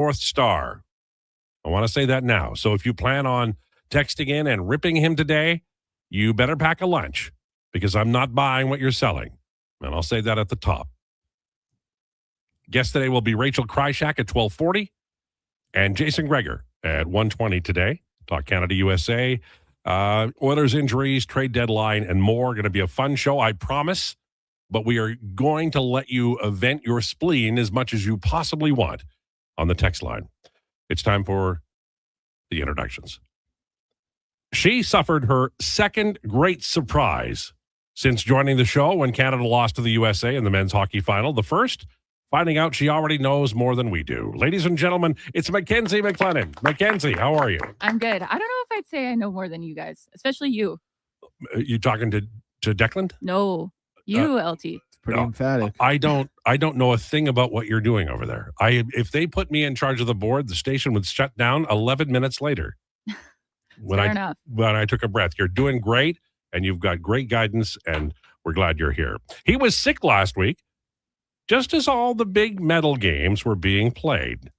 North Star. I want to say that now. So if you plan on texting in and ripping him today, you better pack a lunch because I'm not buying what you're selling. And I'll say that at the top. Guest today will be Rachel Kryshak at 12:40 and Jason Krueger at 1:20 today. Talk Canada, USA, Oilers injuries, trade deadline, and more. Going to be a fun show, I promise. But we are going to let you vent your spleen as much as you possibly want on the text line. It's time for the introductions. She suffered her second great surprise since joining the show when Canada lost to the USA in the men's hockey final. The first, finding out she already knows more than we do. Ladies and gentlemen, it's Mackenzie McLennan. Mackenzie, how are you? I'm good. I don't know if I'd say I know more than you guys, especially you. You talking to Declan? No, you, LT. Pretty emphatic. I don't know a thing about what you're doing over there. If they put me in charge of the board, the station would shut down 11 minutes later. Fair enough. When I took a breath. You're doing great, and you've got great guidance, and we're glad you're here. He was sick last week, just as all the big medal games were being played.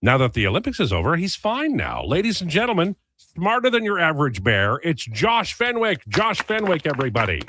Now that the Olympics is over, he's fine now. Ladies and gentlemen, smarter than your average bear, it's Josh Fenwick. Josh Fenwick, everybody.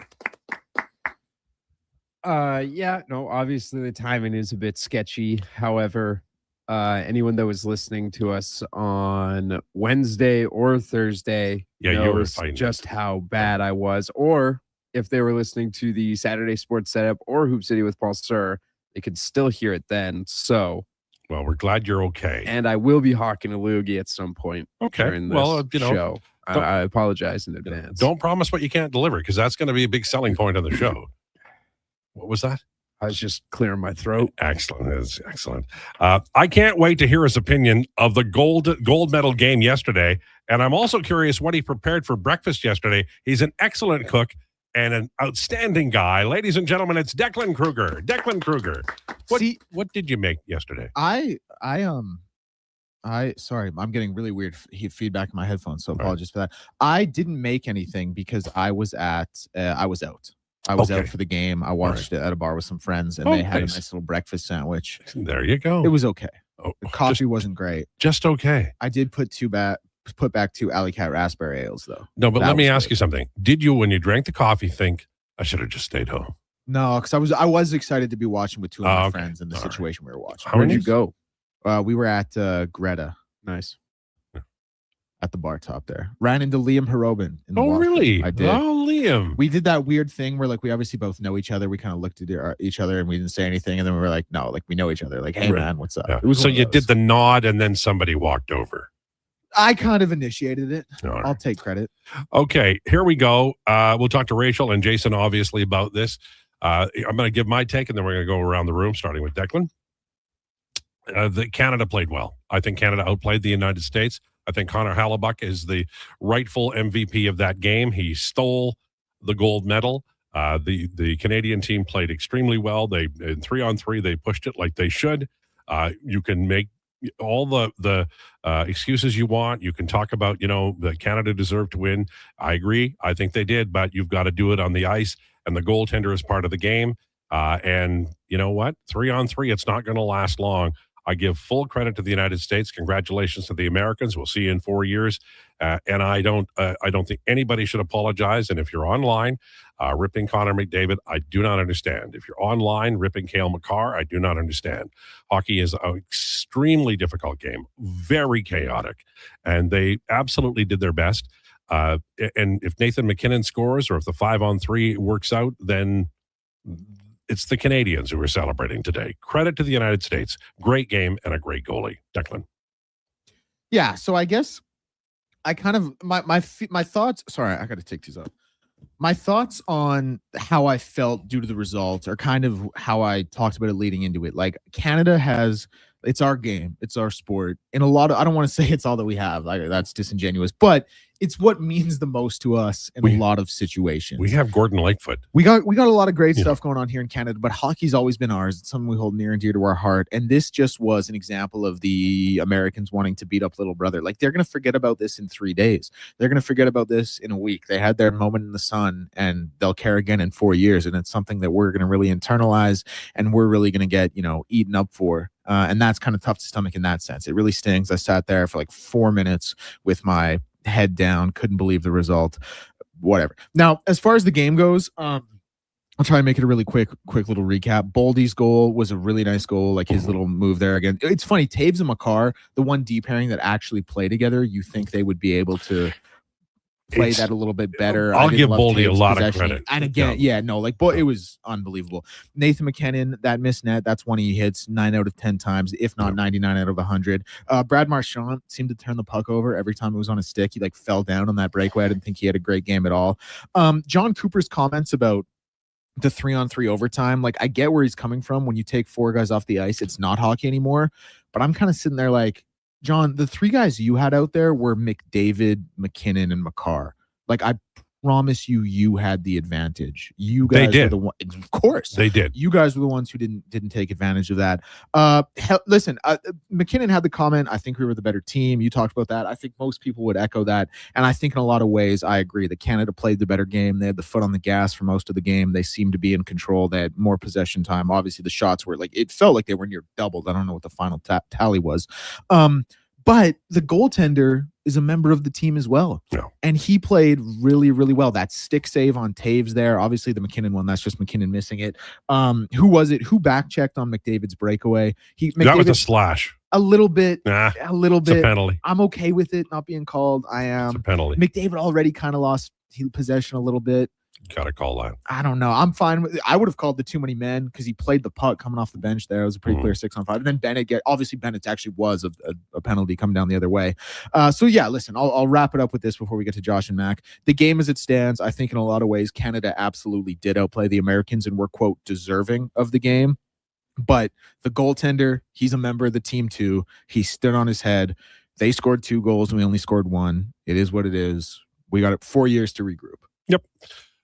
Obviously the timing is a bit sketchy. However, anyone that was listening to us on Wednesday or Thursday knows just how bad I was. Or if they were listening to the Saturday Sports Setup or Hoop City with Paul Sir, they could still hear it then. So, well, we're glad you're okay. And I will be hawking a loogie at some point during this show. I apologize in advance. Don't promise what you can't deliver, because that's going to be a big selling point on the show. What was that? I was just clearing my throat. Excellent. That's excellent. I can't wait to hear his opinion of the gold medal game yesterday. And I'm also curious what he prepared for breakfast yesterday. He's an excellent cook and an outstanding guy. Ladies and gentlemen, it's Declan Krueger. Declan Krueger. What did you make yesterday? Sorry, I'm getting really weird feedback in my headphones, so apologies for that. I didn't make anything because I was out. I was out for the game. I watched it at a bar with some friends, and they had a nice little breakfast sandwich. There you go. It was okay. The coffee wasn't great. Just okay. I did put back 2 Alley Cat raspberry ales, though. No, but let me ask you something. Did you, when you drank the coffee, think, I should have just stayed home? No, because I was excited to be watching with 2 of my friends in the situation we were watching. Where'd you go? We were at Greta. Nice. At the bar top there. Ran into Liam Harobin. Really? I did. Oh, Liam. We did that weird thing where, like, we obviously both know each other. We kind of looked at each other and we didn't say anything. And then we were like, no, like, we know each other. Like, hey, man, what's up? Yeah. So you did the nod and then somebody walked over. I kind of initiated it. Right. I'll take credit. Okay, here we go. We'll talk to Rachel and Jason, obviously, about this. I'm going to give my take, and then we're going to go around the room, starting with Declan. Canada played well. I think Canada outplayed the United States. I think Connor Hellebuyck is the rightful MVP of that game. He stole the gold medal. The Canadian team played extremely well. They in 3-on-3, they pushed it like they should. You can make all the excuses you want. You can talk about, that Canada deserved to win. I agree. I think they did, but you've got to do it on the ice, and the goaltender is part of the game. And you know what? 3-on-3, it's not going to last long. I give full credit to the United States. Congratulations to the Americans. We'll see you in 4 years. And I don't think anybody should apologize. And if you're online ripping Connor McDavid, I do not understand. If you're online ripping Cale Makar, I do not understand. Hockey is an extremely difficult game, very chaotic, and they absolutely did their best. And if Nathan McKinnon scores, or if the 5-on-3 works out, then it's the Canadians who are celebrating today. Credit to the United States. Great game and a great goalie. Declan. Yeah, so I guess I kind of my thoughts. Sorry, I got to take these up. My thoughts on how I felt due to the results are kind of how I talked about it leading into it. Like, Canada has, it's our game, it's our sport. In a lot of, I don't want to say it's all that we have. Like, that's disingenuous, but it's what means the most to us in a lot of situations. We have Gordon Lightfoot. We got a lot of great stuff going on here in Canada, but hockey's always been ours. It's something we hold near and dear to our heart. And this just was an example of the Americans wanting to beat up little brother. Like, they're going to forget about this in 3 days. They're going to forget about this in a week. They had their moment in the sun, and they'll care again in 4 years. And it's something that we're going to really internalize, and we're really going to get, eaten up for And that's kind of tough to stomach in that sense. It really stings. I sat there for like 4 minutes with my head down, couldn't believe the result. Whatever. Now, as far as the game goes, I'll try and make it a really quick little recap. Boldy's goal was a really nice goal, like his little move there again. It's funny, Taves and Makar, the one D pairing that actually play together, you think they would be able to play that a little bit better. I'll give Boldy a lot of credit. And again, it was unbelievable. Nathan McKinnon, that missed net, that's one he hits 9 out of 10 times, if not 99 out of 100. Brad Marchand seemed to turn the puck over every time it was on his stick. He like fell down on that breakaway. I didn't think he had a great game at all. John Cooper's comments about the 3-on-3 overtime, like I get where he's coming from. When you take 4 guys off the ice, it's not hockey anymore. But I'm kind of sitting there like, John, the 3 guys you had out there were McDavid, McKinnon, and Makar. Like, I promise you had the advantage. You guys were the one. Of course, they did. You guys were the ones who didn't take advantage of that. Listen, McKinnon had the comment, I think we were the better team. You talked about that. I think most people would echo that. And I think in a lot of ways, I agree that Canada played the better game. They had the foot on the gas for most of the game. They seemed to be in control. They had more possession time. Obviously, the shots were like, it felt like they were near doubled. I don't know what the final tally was. But the goaltender is a member of the team as well. Yeah. And he played really, really well. That stick save on Taves there. Obviously, the McKinnon one, that's just McKinnon missing it. Who was it? Who back-checked on McDavid's breakaway? That was a slash. A little bit. A little bit. It's a penalty. I'm okay with it not being called. I am. It's a penalty. McDavid already kind of lost possession a little bit. Got to call that. I don't know. I'm fine with it. I would have called the too many men because he played the puck coming off the bench there. It was a pretty clear 6-on-5. And then Bennett's actually was a penalty coming down the other way. So yeah, listen, I'll wrap it up with this before we get to Josh and Mac. The game as it stands, I think in a lot of ways, Canada absolutely did outplay the Americans and were, quote, deserving of the game. But the goaltender, he's a member of the team too. He stood on his head. They scored 2 goals and we only scored 1. It is what it is. We got 4 years to regroup. Yep.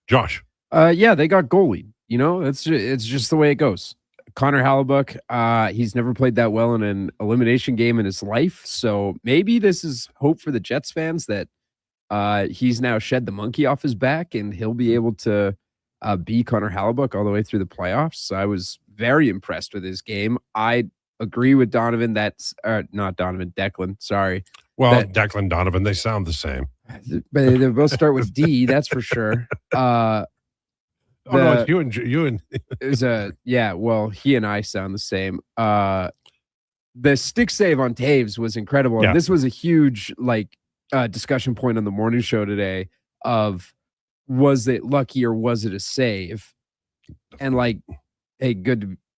Josh. Yeah, they got goalied. You know, it's just the way it goes. Connor Hellebuyck, he's never played that well in an elimination game in his life. So maybe this is hope for the Jets fans that he's now shed the monkey off his back and he'll be able to be Connor Hellebuyck all the way through the playoffs. I was very impressed with his game. I agree with Donovan. Declan. Sorry. Well, Declan, Donovan, they sound the same. But they both start with D, that's for sure. No, it's you and well, he and I sound the same. The stick save on Taves was incredible. Yeah. And this was a huge discussion point on the morning show today of was it lucky or was it a save? And like, hey,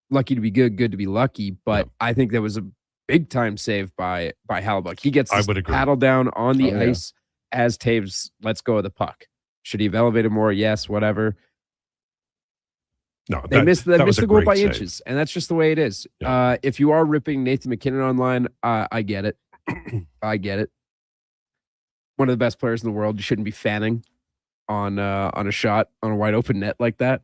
lucky to be good to be lucky. But I think that was a big time save by Hellebuyck. He gets this paddle down on the ice as Taves lets go of the puck. Should he have elevated more? Yes, whatever. No, they missed the goal by save. Inches, and that's just the way it is. Yeah. If you are ripping Nathan McKinnon online, I get it. I get it. One of the best players in the world. You shouldn't be fanning on a shot on a wide open net like that.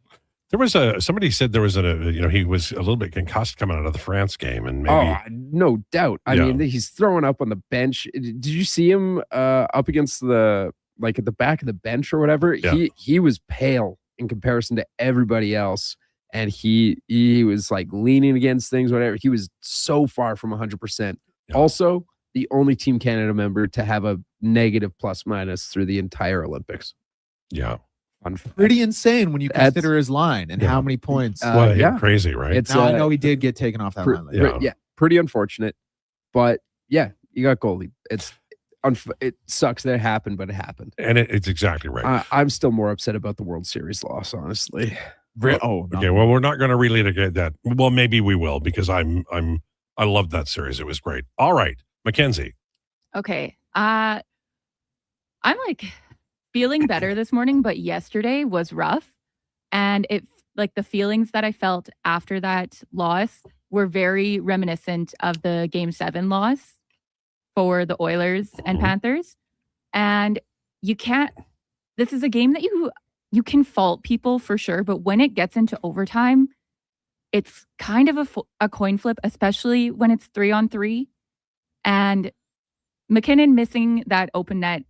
There was somebody said there was he was a little bit concussed coming out of the France game, and maybe no doubt. I mean, he's throwing up on the bench. Did you see him up against at the back of the bench or whatever? Yeah. He was pale in comparison to everybody else, and he was like leaning against things, whatever. He was so far from 100%. Yeah. Also, the only Team Canada member to have a negative plus-minus through the entire Olympics. Yeah. Pretty insane when you consider his line and how many points. Crazy, right? I know he did get taken off that line. Pretty unfortunate. But yeah, you got goalie. It sucks that it happened, but it happened. And it's exactly right. I'm still more upset about the World Series loss, honestly. Okay. Well, we're not going to relitigate that. Well, maybe we will because I loved that series. It was great. All right, Mackenzie. Okay. I'm feeling better this morning, but yesterday was rough. And the feelings that I felt after that loss were very reminiscent of the Game 7 loss for the Oilers and Panthers. And this is a game that you can fault people for sure, but when it gets into overtime, it's kind of a coin flip, especially when it's 3-on-3. And McKinnon missing that open net,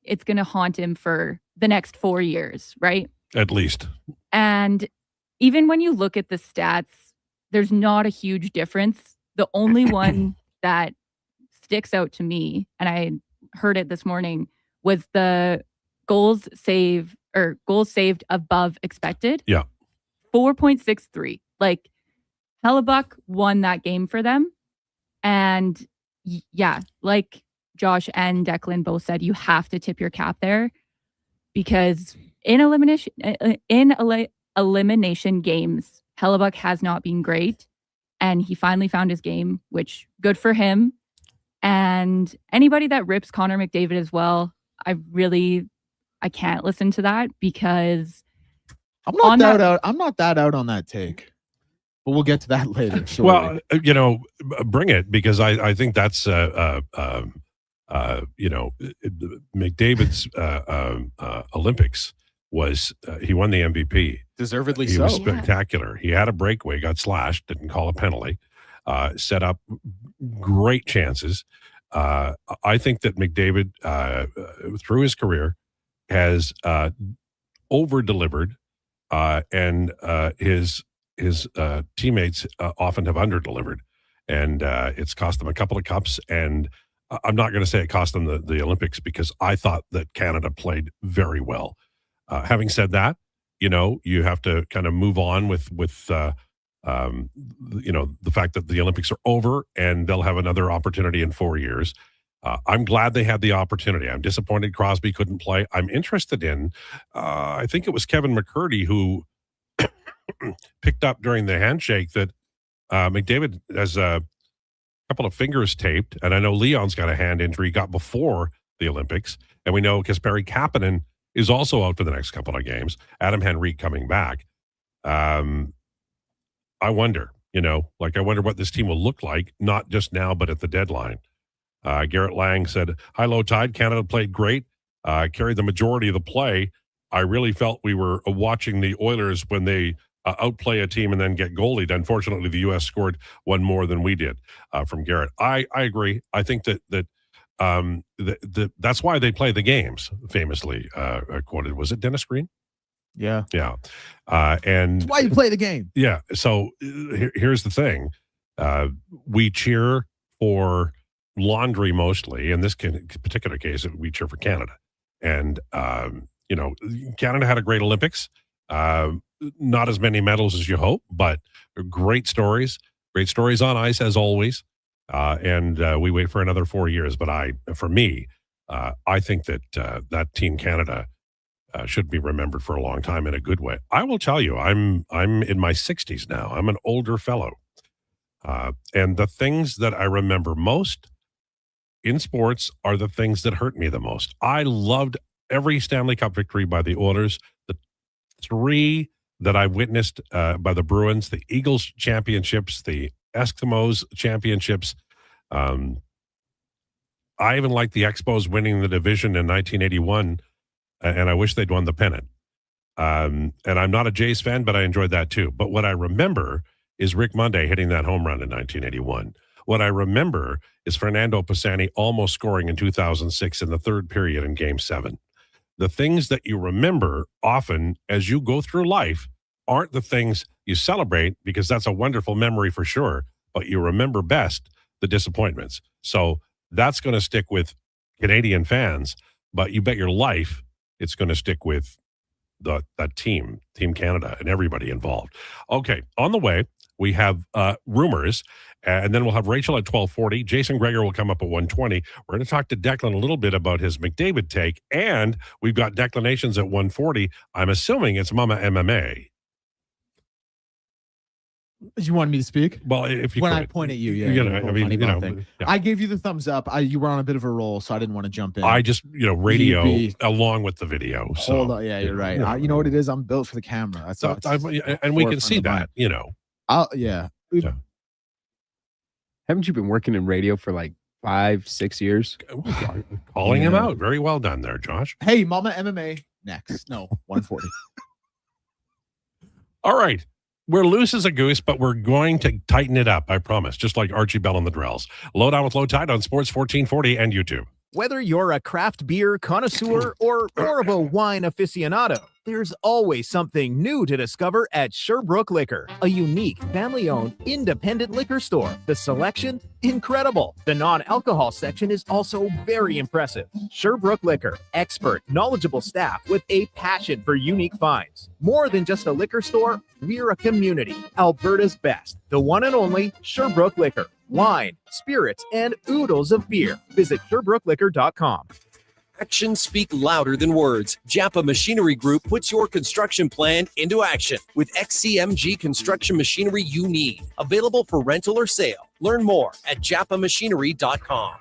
it's going to haunt him for the next 4 years, right? At least. And even when you look at the stats, there's not a huge difference. The only one that sticks out to me, and I heard it this morning, was the goals saved above expected. Yeah. 4.63. Like, Hellebuck won that game for them. And yeah, like Josh and Declan both said, you have to tip your cap there, because in elimination games, Hellebuck has not been great, and he finally found his game, which good for him. And anybody that rips Connor McDavid as well, I can't listen to that, because I'm not that out on that take. But we'll get to that later. Well, bring it, because I think that's McDavid's Olympics was he won the MVP. Deservedly so. He was spectacular. Yeah. He had a breakaway, got slashed, didn't call a penalty, set up great chances. I think that McDavid, through his career, has over-delivered, and his teammates often have under-delivered, and it's cost them a couple of cups. And I'm not going to say it cost them the Olympics, because I thought that Canada played very well. Having said that, you have to kind of move on with the fact that the Olympics are over and they'll have another opportunity in 4 years. I'm glad they had the opportunity. I'm disappointed Crosby couldn't play. I'm interested in, I think it was Kevin McCurdy who picked up during the handshake that McDavid has a couple of fingers taped, and I know Leon's got a hand injury he got before the Olympics, and we know Kasperi Kapanen is also out for the next couple of games. Adam Henrique coming back. I wonder, I wonder what this team will look like, not just now, but at the deadline. Garrett Lang said, "Hi, Lowetide. Canada played great, carried the majority of the play. I really felt we were watching the Oilers when they outplay a team and then get goalied. Unfortunately, the U.S. scored one more than we did." From Garrett. I agree. I think that that's why they play the games, famously quoted. Was it Dennis Green? Yeah. Yeah. And that's why you play the game. Yeah. So here's the thing. We cheer for laundry mostly. In this particular case, we cheer for Canada. And, Canada had a great Olympics. Not as many medals as you hope, but great stories on ice as always. And we wait for another 4 years. But I think that that Team Canada should be remembered for a long time in a good way. I will tell you, I'm in my 60s now. I'm an older fellow. And the things that I remember most in sports are the things that hurt me the most. I loved every Stanley Cup victory by the Oilers, the 3 that I witnessed by the Bruins, the Eagles championships, the Eskimos championships. I even liked the Expos winning the division in 1981, and I wish they'd won the pennant. And I'm not a Jays fan, but I enjoyed that too. But what I remember is Rick Monday hitting that home run in 1981. What I remember is Fernando Pisani almost scoring in 2006 in the third period in Game 7. The things that you remember often as you go through life aren't the things you celebrate, because that's a wonderful memory for sure, but you remember best the disappointments. So that's going to stick with Canadian fans, but you bet your life it's going to stick with that Team Canada and everybody involved. Okay, on the way, we have rumors, and then we'll have Rachel at 12:40. Jason Gregor will come up at 1:20. We're going to talk to Declan a little bit about his McDavid take, and we've got declinations at 1:40. I'm assuming it's Mama MMA. You wanted me to speak? Well, if you when could. I point at you, yeah. I gave you the thumbs up. You were on a bit of a roll, so I didn't want to jump in. I just, radio along with the video. So, hold on, yeah, you're right. You know what it is? I'm built for the camera. And we can see that, Yeah. Haven't you been working in radio for like 5-6 years? Calling him out. Very well done there, Josh. Hey, Mama MMA next. No, 140. All right. We're loose as a goose, but we're going to tighten it up, I promise, just like Archie Bell and the Drells. Lowdown with Lowetide on Sports 1440 and YouTube. Whether you're a craft beer connoisseur or more of a wine aficionado, There's always something new to discover at Sherbrooke Liquor, a unique, family-owned, independent liquor store. The selection? Incredible. The non-alcohol section is also very impressive. Sherbrooke Liquor, expert, knowledgeable staff with a passion for unique finds. More than just a liquor store, we're a community. Alberta's best, the one and only Sherbrooke Liquor. Wine, spirits, and oodles of beer. Visit SherbrookeLiquor.com. Actions speak louder than words. Japa Machinery Group puts your construction plan into action with XCMG construction machinery you need. Available for rental or sale. Learn more at japamachinery.com.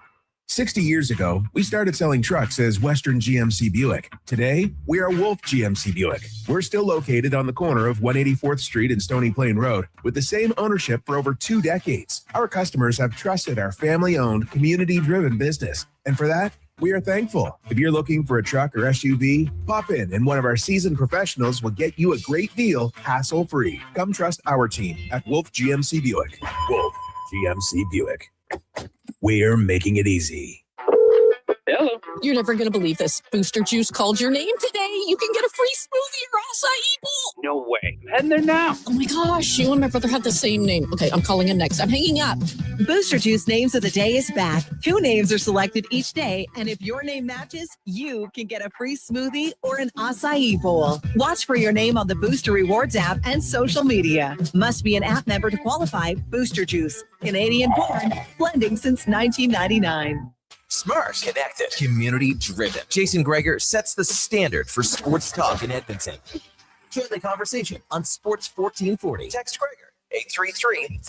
60 years ago, we started selling trucks as Western GMC Buick. Today, we are Wolf GMC Buick. We're still located on the corner of 184th Street and Stony Plain Road with the same ownership for over 2 decades. Our customers have trusted our family-owned, community-driven business. And for that, we are thankful. If you're looking for a truck or SUV, pop in and one of our seasoned professionals will get you a great deal, hassle-free. Come trust our team at Wolf GMC Buick. Wolf GMC Buick. We're making it easy. Hello. You're never going to believe this. Booster Juice called your name today. You can get a free smoothie or acai bowl. No way. I'm heading there now. Oh my gosh, you and my brother have the same name. Okay, I'm calling him next. I'm hanging up. Booster Juice Names of the Day is back. 2 names are selected each day, and if your name matches, you can get a free smoothie or an acai bowl. Watch for your name on the Booster Rewards app and social media. Must be an app member to qualify. Booster Juice, Canadian born, blending since 1999. Smart, connected, community-driven. Jason Krueger sets the standard for sports talk in Edmonton. Join the conversation on Sports 1440. Text Krueger,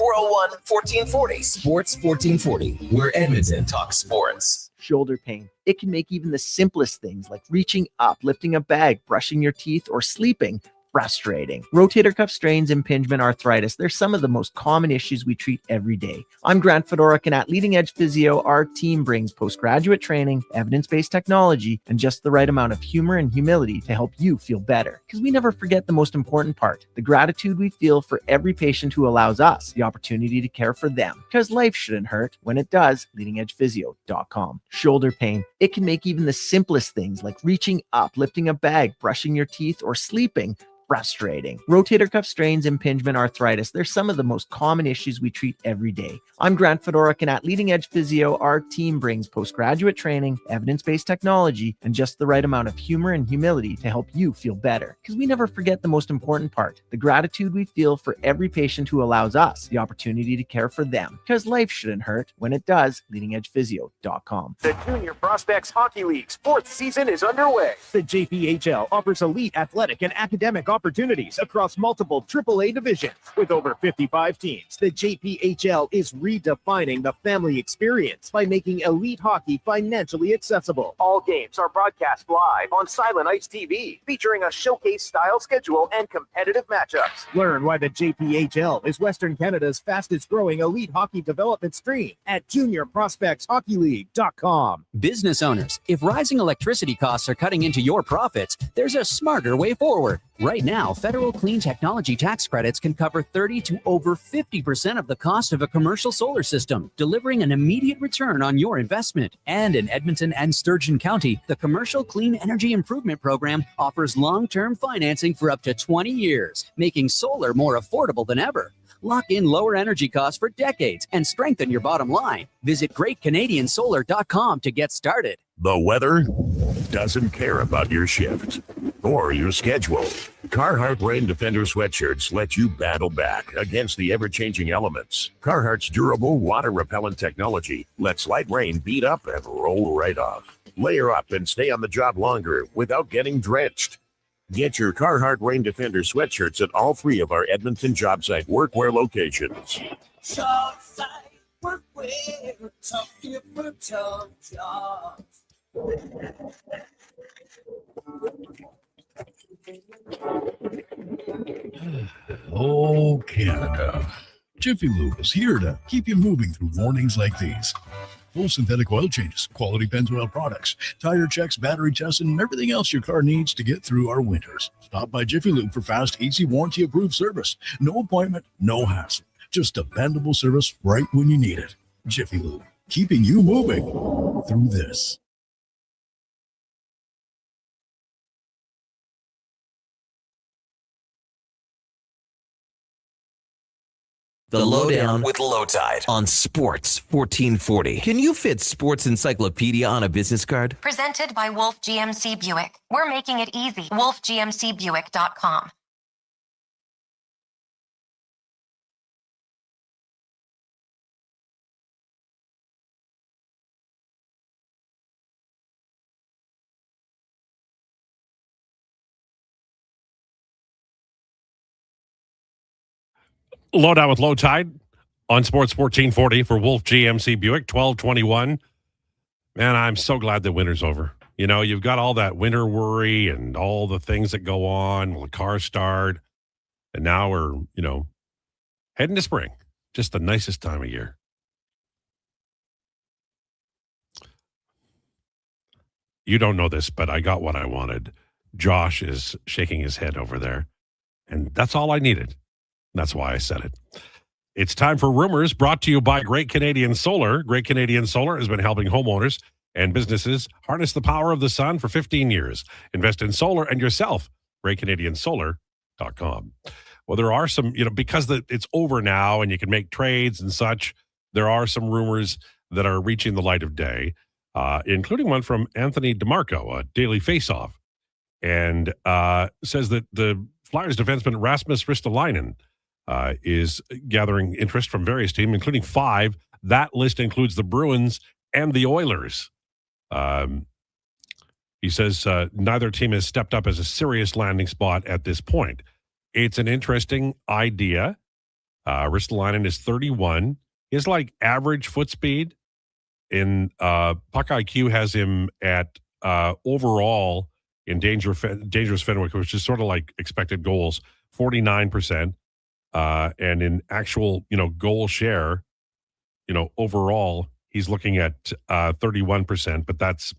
833-401-1440. Sports 1440, where Edmonton talks sports. Shoulder pain. It can make even the simplest things like reaching up, lifting a bag, brushing your teeth, or sleeping frustrating. Rotator cuff strains, impingement, arthritis, they're some of the most common issues we treat every day. I'm Grant Fedoruk, and at Leading Edge Physio, our team brings postgraduate training, evidence-based technology, and just the right amount of humor and humility to help you feel better. Because we never forget the most important part, the gratitude we feel for every patient who allows us the opportunity to care for them. Because life shouldn't hurt. When it does, leadingedgephysio.com. Shoulder pain. It can make even the simplest things like reaching up, lifting a bag, brushing your teeth, or sleeping frustrating. Rotator cuff strains, impingement, arthritis, they're some of the most common issues we treat every day. I'm Grant Fedoruk, and at Leading Edge Physio, our team brings postgraduate training, evidence-based technology, and just the right amount of humor and humility to help you feel better. Because we never forget the most important part, the gratitude we feel for every patient who allows us the opportunity to care for them. Because life shouldn't hurt. When it does, leadingedgephysio.com. The Junior Prospects Hockey League's 4th season is underway. The JPHL offers elite athletic and academic opportunities across multiple AAA divisions. With over 55 teams, the JPHL is redefining the family experience by making elite hockey financially accessible. All games are broadcast live on Silent Ice TV, featuring a showcase-style schedule and competitive matchups. Learn why the JPHL is Western Canada's fastest-growing elite hockey development stream at juniorprospectshockeyleague.com. Business owners, if rising electricity costs are cutting into your profits, there's a smarter way forward. Right now, federal clean technology tax credits can cover 30 to over 50% of the cost of a commercial solar system, delivering an immediate return on your investment. And in Edmonton and Sturgeon County, the Commercial Clean Energy Improvement Program offers long-term financing for up to 20 years, making solar more affordable than ever. Lock in lower energy costs for decades and strengthen your bottom line. Visit GreatCanadianSolar.com to get started. The weather doesn't care about your shift or your schedule. Carhartt Rain Defender sweatshirts let you battle back against the ever-changing elements. Carhartt's durable water-repellent technology lets light rain beat up and roll right off. Layer up and stay on the job longer without getting drenched. Get your Carhartt Rain Defender sweatshirts at all 3 of our Edmonton job site workwear locations. Job site workwear, talking about jobs. Oh, Canada. Jiffy Lube is here to keep you moving through mornings like these. Full synthetic oil changes, quality Pennzoil products, tire checks, battery tests, and everything else your car needs to get through our winters. Stop by Jiffy Lube for fast, easy, warranty-approved service. No appointment, no hassle. Just dependable service right when you need it. Jiffy Lube, keeping you moving through this. The Lowdown with Lowetide on Sports 1440. Can you fit Sports Encyclopedia on a business card? Presented by Wolf GMC Buick. We're making it easy. WolfGMCBuick.com. Lowdown with Lowetide on Sports 1440 for Wolf GMC Buick, 1221. Man, I'm so glad the winter's over. You know, you've got all that winter worry and all the things that go on. Will the car start? And now we're, heading to spring. Just the nicest time of year. You don't know this, but I got what I wanted. Josh is shaking his head over there. And that's all I needed. That's why I said it. It's time for Rumors, brought to you by Great Canadian Solar. Great Canadian Solar has been helping homeowners and businesses harness the power of the sun for 15 years. Invest in solar and yourself. GreatCanadianSolar.com. Well, there are some, because it's over now and you can make trades and such, there are some rumors that are reaching the light of day, including one from Anthony DeMarco, a Daily Faceoff, and says that the Flyers defenseman Rasmus Ristolainen is gathering interest from various teams, including 5. That list includes the Bruins and the Oilers. He says neither team has stepped up as a serious landing spot at this point. It's an interesting idea. Ristolainen is 31. He has like average foot speed. In Puck IQ has him at overall in dangerous Fenwick, which is sort of like expected goals, 49%. And in actual, goal share, overall, he's looking at 31%, but that's,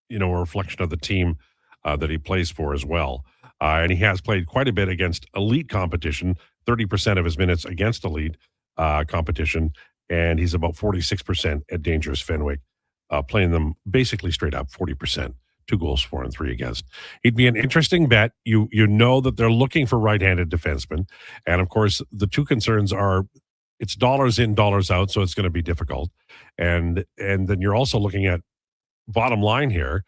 a reflection of the team that he plays for as well. And he has played quite a bit against elite competition, 30% of his minutes against elite competition, and he's about 46% at dangerous Fenwick, playing them basically straight up 40%. 2 goals, 4 and 3 against. He'd be an interesting bet. You know that they're looking for right-handed defensemen. And, of course, the two concerns are it's dollars in, dollars out, so it's going to be difficult. And then you're also looking at bottom line here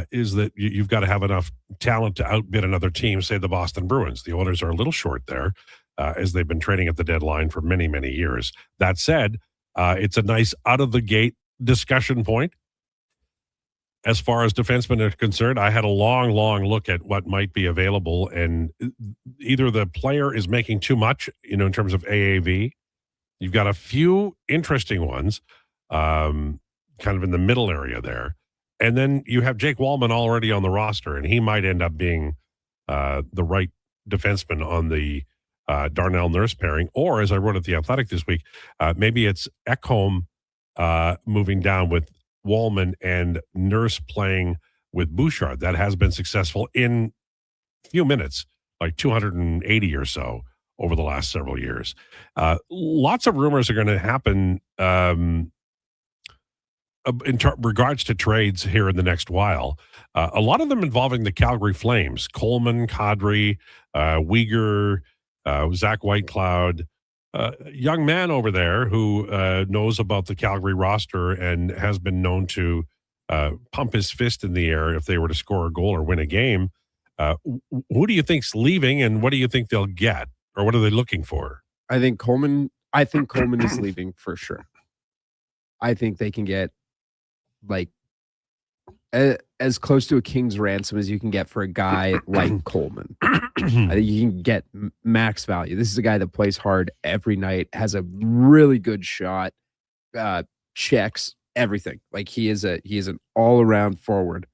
is that you've got to have enough talent to outbid another team, say the Boston Bruins. The Oilers are a little short there as they've been trading at the deadline for many, many years. That said, it's a nice out-of-the-gate discussion point. As far as defensemen are concerned, I had a long look at what might be available, and either the player is making too much, in terms of AAV. You've got a few interesting ones, kind of in the middle area there. And then you have Jake Wallman already on the roster, and he might end up being the right defenseman on the Darnell Nurse pairing. Or, as I wrote at The Athletic this week, maybe it's Ekholm moving down with Wallman and Nurse playing with Bouchard. That has been successful in a few minutes, like 280 or so over the last several years. Lots of rumors are going to happen regards to trades here in the next while. A lot of them involving the Calgary Flames, Coleman, Kadri, Uyghur, Zach Whitecloud, young man over there who knows about the Calgary roster and has been known to pump his fist in the air if they were to score a goal or win a game. Who do you think's leaving, and what do you think they'll get, or what are they looking for? I think Coleman is leaving for sure. I think they can get like as close to a king's ransom as you can get for a guy like Coleman. I think you can get max value. This is a guy that plays hard every night, has a really good shot, checks everything. Like he is an all-around forward.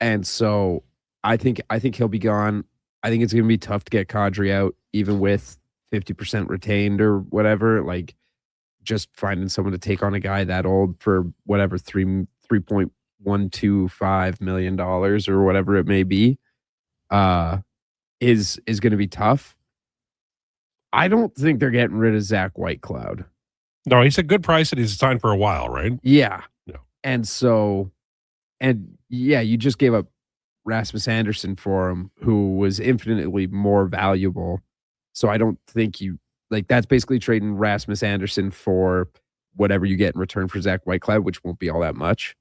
And so I think he'll be gone. I think it's going to be tough to get Kadri out, even with 50% retained or whatever. Like just finding someone to take on a guy that old for whatever $3.125 million or whatever it may be, is going to be tough. I don't think they're getting rid of Zach Whitecloud. No, he's a good price and he's signed for a while, right? Yeah. No. You just gave up Rasmus Anderson for him, who was infinitely more valuable. So I don't think you like that's basically trading Rasmus Anderson for whatever you get in return for Zach Whitecloud, which won't be all that much.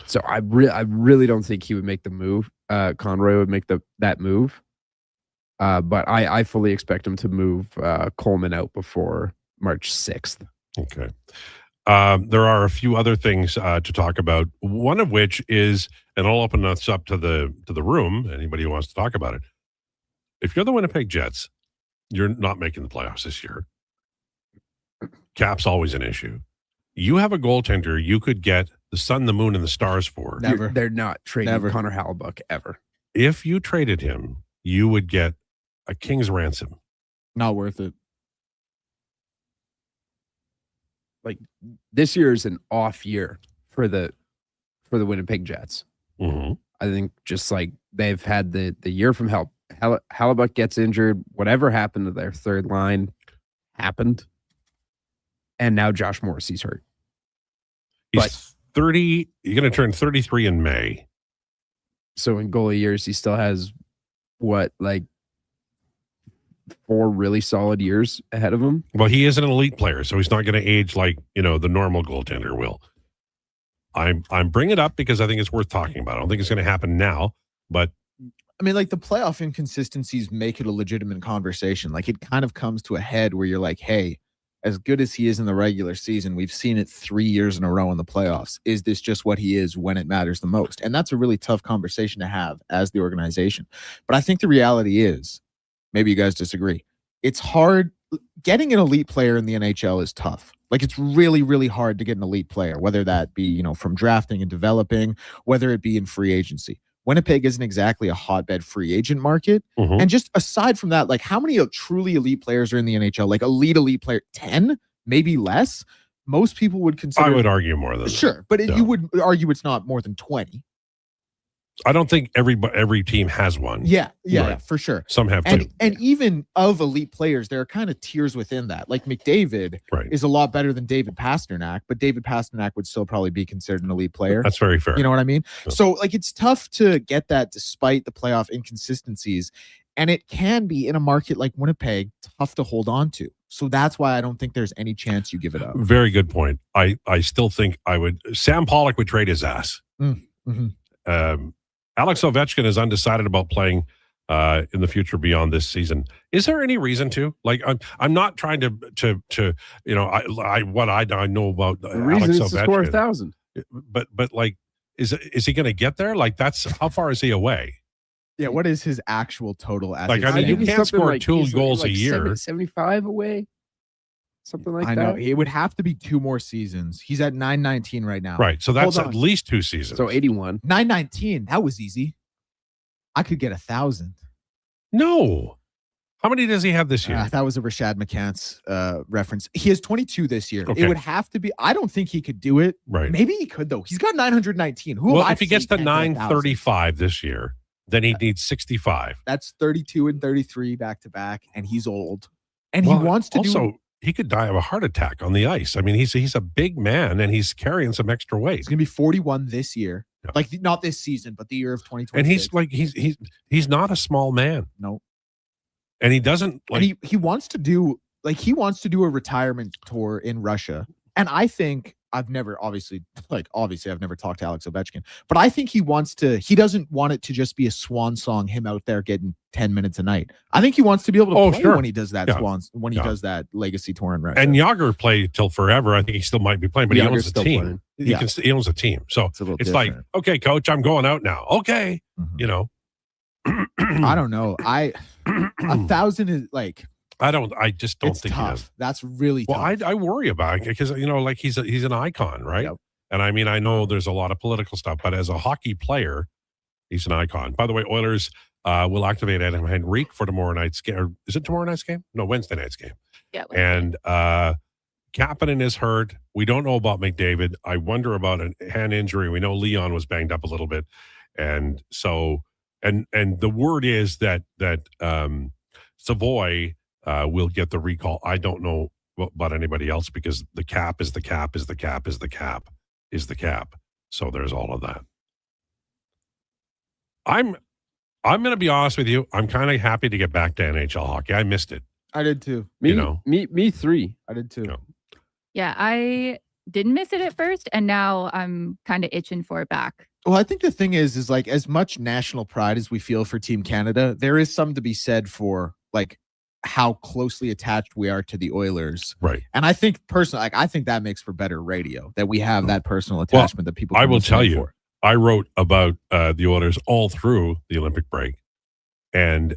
So I really don't think he would make the move. Conroy would make that move. But I fully expect him to move Coleman out before March 6th. Okay. There are a few other things to talk about. One of which is, and I'll open us up to the room. Anybody who wants to talk about it. If you're the Winnipeg Jets, you're not making the playoffs this year. Cap's always an issue. You have a goaltender you could get the sun, the moon, and the stars for. Never. They're not trading Connor Hellebuyck ever. If you traded him, you would get a king's ransom. Not worth it. Like this year is an off year for the Winnipeg Jets. Mm-hmm. I think just like they've had the year from Hellebuyck gets injured, whatever happened to their third line happened. And now Josh Morrissey's hurt. He's 30. You're going to turn 33 in May. So in goalie years, he still has like 4 really solid years ahead of him. Well, he is an elite player, so he's not going to age like, the normal goaltender will. I'm bringing it up because I think it's worth talking about. I don't think it's going to happen now, but I mean, like the playoff inconsistencies make it a legitimate conversation. Like it kind of comes to a head where you're like, hey, as good as he is in the regular season, we've seen it 3 years in a row in the playoffs. Is this just what he is when it matters the most? And that's a really tough conversation to have as the organization. But I think the reality is, maybe you guys disagree, it's hard. Getting an elite player in the NHL is tough. Like it's really, really hard to get an elite player, whether that be, from drafting and developing, whether it be in free agency. Winnipeg isn't exactly a hotbed free agent market. Mm-hmm. And just aside from that, like how many truly elite players are in the NHL? Like elite player, 10, maybe less. Most people would consider. I would argue more than sure, but you would argue it's not more than 20. I don't think every team has one. Yeah, Right. for sure. Some have and, two. And even of elite players, there are kind of tiers within that. Like McDavid is a lot better than David Pasternak, but David Pasternak would still probably be considered an elite player. That's very fair. You know what I mean? Yeah. So like it's tough to get that despite the playoff inconsistencies. And it can be in a market like Winnipeg tough to hold on to. So that's why I don't think there's any chance you give it up. Very good point. I still think Sam Pollock would trade his ass. Mm-hmm. Alex Ovechkin is undecided about playing in the future beyond this season. Is there any reason to? Like, I'm not trying to what I know about the reason Alex is Ovechkin. to score 1,000. But like, is he going to get there? Like, that's how far is he away? Yeah, what is his actual total? Like, I mean, you can't score 2 goals a year. 75 away, something like that. I know it would have to be 2 more seasons. He's at 919 right now. Right, so that's at least 2 seasons. So 81, 919. That was easy. I could get 1,000. No. How many does he have this year? That was a Rashad McCants reference. He has 22 this year. Okay. It would have to be. I don't think he could do it. Right. Maybe he could though. He's got 919. If he gets to 935 this year, then he needs 65. That's 32 and 33 back to back, and he's old. And he wants to also, he could die of a heart attack on the ice. I mean, he's a big man, and he's carrying some extra weight. He's going to be 41 this year. Yeah. Like not this season, but the year of 2020. And he's not a small man. No. And he doesn't like. And he wants to do a retirement tour in Russia. And I think I've never talked to Alex Ovechkin, but I think he doesn't want it to just be a swan song, him out there getting 10 minutes a night. I think he wants to be able to play when he does that does that legacy tour in Russia. And Yager played till forever. I think he still might be playing, but he owns a team. He owns a team. So it's like, okay, coach, I'm going out now. Okay. Mm-hmm. I don't know. 1,000 is like, I just don't think tough. he does. That's really tough. Well, I worry about it because, like he's an icon, right? Yep. And I mean, I know there's a lot of political stuff, but as a hockey player, he's an icon. By the way, Oilers will activate Adam Henrique for tomorrow night's game. Is it tomorrow night's game? No, Wednesday night's game. Yeah. And Kapanen is hurt. We don't know about McDavid. I wonder about a hand injury. We know Leon was banged up a little bit. And so, and the word is that Savoy will get the recall. I don't know about anybody else because the cap is the cap is the cap is the cap is the cap. So there's all of that. I'm going to be honest with you. I'm kind of happy to get back to NHL hockey. I missed it. I did too. Me 3. I did too. Yeah, I didn't miss it at first, and now I'm kind of itching for it back. Well, I think the thing is like as much national pride as we feel for Team Canada, there is some to be said for like how closely attached we are to the Oilers. Right. And I think personally, like I think that makes for better radio that we have that personal attachment that people. I will tell you, for. I wrote about the Oilers all through the Olympic break, and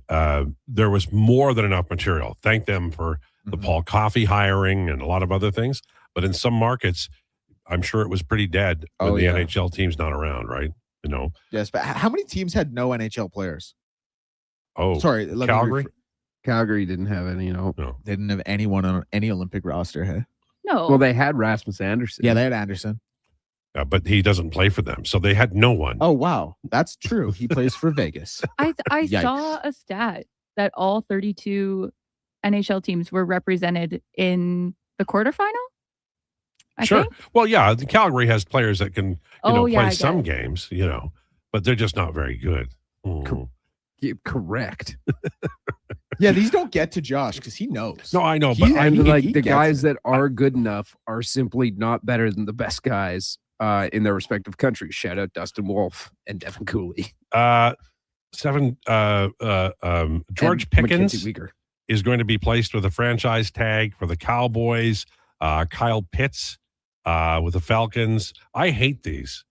there was more than enough material. Thank them for the Paul Coffey hiring and a lot of other things. But in some markets, I'm sure it was pretty dead when the NHL team's not around, right? Yes, but how many teams had no NHL players? Oh, sorry, Calgary. Calgary didn't have any. No, they didn't have anyone on any Olympic roster. Hey, no. Well, they had Rasmus Anderson. Yeah, they had Anderson. But he doesn't play for them, so they had no one. Oh wow, that's true. He plays for Vegas. I saw a stat that all 32 NHL teams were represented in the quarterfinal. I Sure. think? Well, yeah, the Calgary has players that can play some I games, but they're just not very good. Correct. Yeah, these don't get to Josh because he knows. No, I know, but the guys that are good enough are simply not better than the best guys in their respective countries. Shout out Dustin Wolf and Devin Cooley. George Pickens is going to be placed with a franchise tag for the Cowboys. Kyle Pitts with the Falcons. I hate these.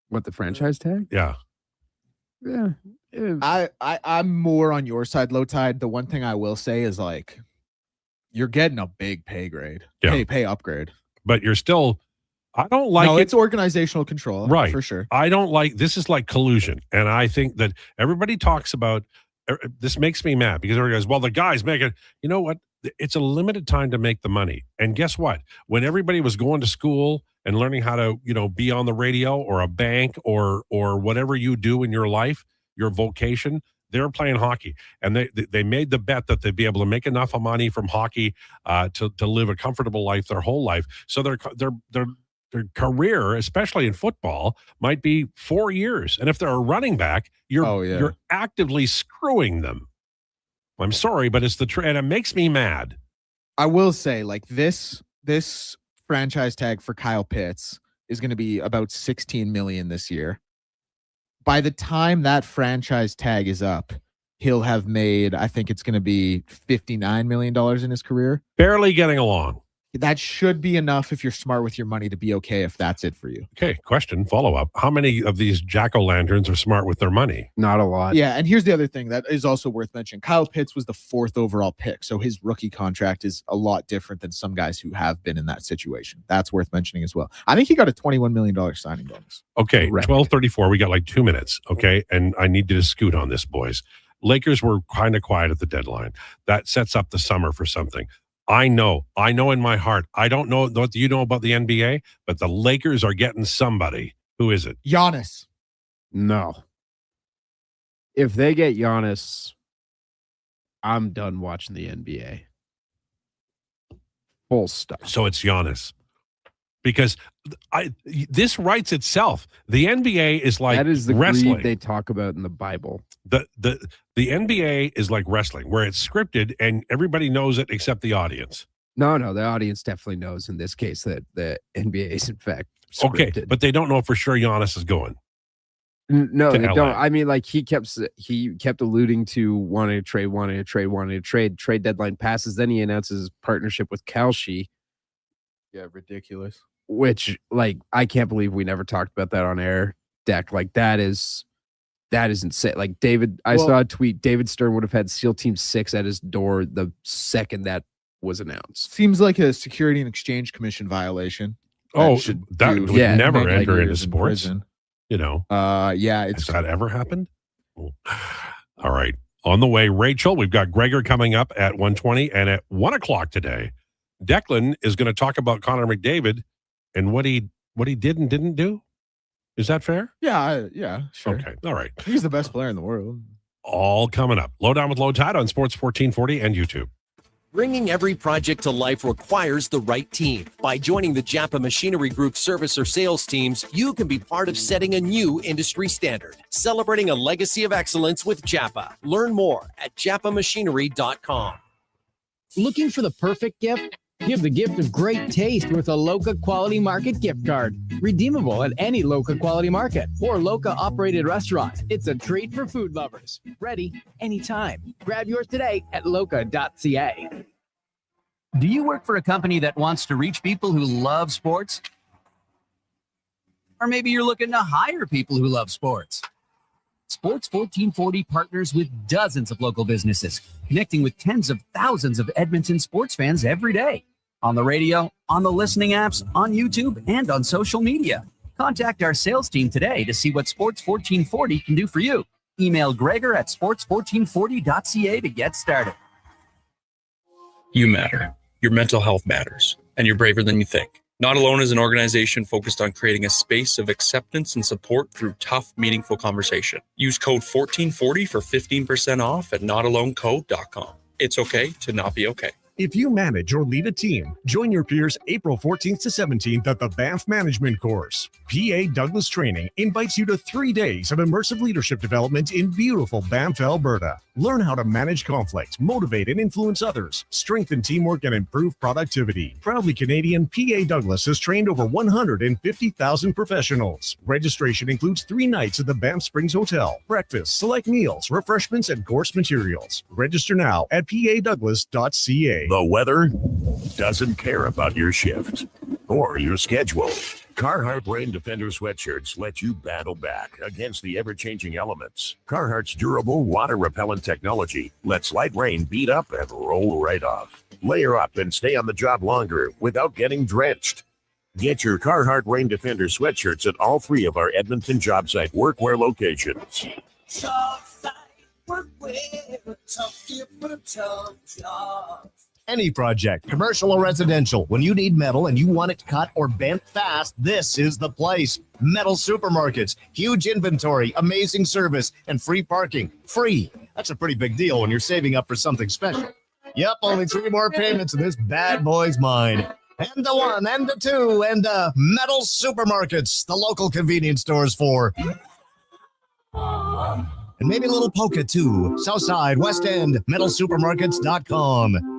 What, the franchise tag? Yeah. Yeah. I'm more on your side, Lowetide. The one thing I will say is like you're getting a big pay grade. Yeah. Pay upgrade. But you're still I don't like it. It's organizational control, right? For sure. I don't like this is like collusion. And I think that everybody talks about this makes me mad because everybody goes, well, the guys make it. You know what? It's a limited time to make the money. And guess what? When everybody was going to school and learning how to, be on the radio or a bank or whatever you do in your life, your vocation, they're playing hockey. And they made the bet that they'd be able to make enough money from hockey to live a comfortable life their whole life. So their career, especially in football, might be 4 years. And if they're a running back, you're actively screwing them. I'm sorry, but it's the trend. It makes me mad. I will say, like this franchise tag for Kyle Pitts is going to be about $16 million this year. By the time that franchise tag is up, he'll have made, I think it's going to be $59 million in his career. Barely getting along. That should be enough if you're smart with your money to be okay if that's it for you. Okay, question, follow-up. How many of these jack-o'-lanterns are smart with their money? Not a lot. Yeah, and here's the other thing that is also worth mentioning. Kyle Pitts was the 4th overall pick, so his rookie contract is a lot different than some guys who have been in that situation. That's worth mentioning as well. I think he got a $21 million signing bonus. Okay, 12:34, we got like 2 minutes, okay? And I need to scoot on this, boys. Lakers were kind of quiet at the deadline. That sets up the summer for something. I know in my heart. I don't know what you know about the NBA, but the Lakers are getting somebody. Who is it? Giannis. No. If they get Giannis, I'm done watching the NBA. Full stop. So it's Giannis. Because this writes itself. The NBA is like that is the wrestling. greed they talk about in the Bible. The NBA is like wrestling, where it's scripted and everybody knows it except the audience. No, the audience definitely knows in this case that the NBA is in fact scripted. Okay, but they don't know for sure Giannis is going. No, they LA. don't. I mean, like he kept alluding to wanting to trade. Trade deadline passes. Then he announces his partnership with Kalshi. Yeah, ridiculous. Which, like, I can't believe we never talked about that on air. Deck, like that is insane. Like I saw a tweet. David Stern would have had SEAL Team 6 at his door the second that was announced. Seems like a Security and Exchange Commission violation. That would never enter into sports. Yeah, has that ever happened? All right. On the way, Rachel, we've got Krueger coming up at 1:20, and at 1:00 today, Declan is going to talk about Connor McDavid and what he did and didn't do. Is that fair? Yeah, sure. Okay, all right. He's the best player in the world. All coming up. Lowdown with Lowetide on Sports 1440 and YouTube. Bringing every project to life requires the right team. By joining the Japa Machinery Group service or sales teams, you can be part of setting a new industry standard. Celebrating a legacy of excellence with Japa. Learn more at japamachinery.com. Looking for the perfect gift? Give the gift of great taste with a Loca Quality Market gift card. Redeemable at any Loca Quality Market or Loca operated restaurant. It's a treat for food lovers. Ready anytime. Grab yours today at loca.ca. Do you work for a company that wants to reach people who love sports? Or maybe you're looking to hire people who love sports. Sports 1440 partners with dozens of local businesses, connecting with tens of thousands of Edmonton sports fans every day. On the radio, on the listening apps, on YouTube, and on social media. Contact our sales team today to see what Sports 1440 can do for you. Email Gregor at sports1440.ca to get started. You matter. Your mental health matters, and you're braver than you think. Not Alone is an organization focused on creating a space of acceptance and support through tough, meaningful conversation. Use code 1440 for 15% off at notalonecode.com. It's okay to not be okay. If you manage or lead a team, join your peers April 14th to 17th at the Banff Management Course. PA Douglas Training invites you to 3 days of immersive leadership development in beautiful Banff, Alberta. Learn how to manage conflict, motivate and influence others, strengthen teamwork, and improve productivity. Proudly Canadian, PA Douglas has trained over 150,000 professionals. Registration includes 3 nights at the Banff Springs Hotel, breakfast, select meals, refreshments, and course materials. Register now at padouglas.ca. The weather doesn't care about your shift or your schedule. Carhartt Rain Defender sweatshirts let you battle back against the ever-changing elements. Carhartt's durable, water-repellent technology lets light rain beat up and roll right off. Layer up and stay on the job longer without getting drenched. Get your Carhartt Rain Defender sweatshirts at all 3 of our Edmonton job site workwear locations. Job site workwear, tough different tough jobs. Any project, commercial or residential, when you need metal and you want it cut or bent fast, this is the place. Metal Supermarkets. Huge inventory, amazing service, and free parking. Free. That's a pretty big deal when you're saving up for something special. Yep, only 3 more payments and this bad boy's mine. And the 1, and the 2, and Metal Supermarkets, the local convenience stores for... And maybe a little polka too. Southside, West End, metalsupermarkets.com.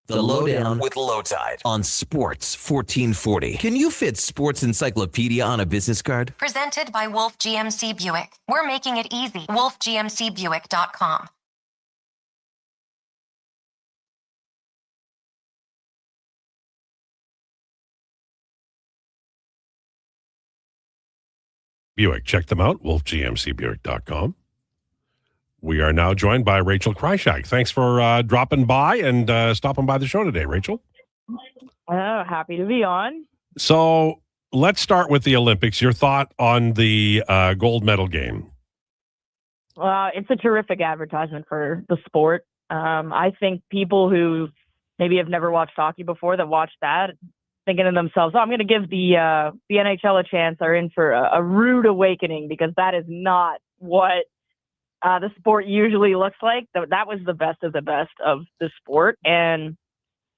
The Lowdown with Lowetide on Sports 1440. Can you fit sports encyclopedia on a business card? Presented by Wolf GMC Buick. We're making it easy. WolfGMCBuick.com. Buick. Check them out, wolfgmcbuick.com. We are now joined by Rachel Kryshak. Thanks for dropping by and stopping by the show today, Rachel. Oh, happy to be on. So let's start with the Olympics. Your thought on the gold medal game? It's a terrific advertisement for the sport. I think people who maybe have never watched hockey before that watch that, thinking to themselves, I'm going to give the NHL a chance, are in for a rude awakening, because that is not what the sport usually looks like. That was the best of the best of the sport, and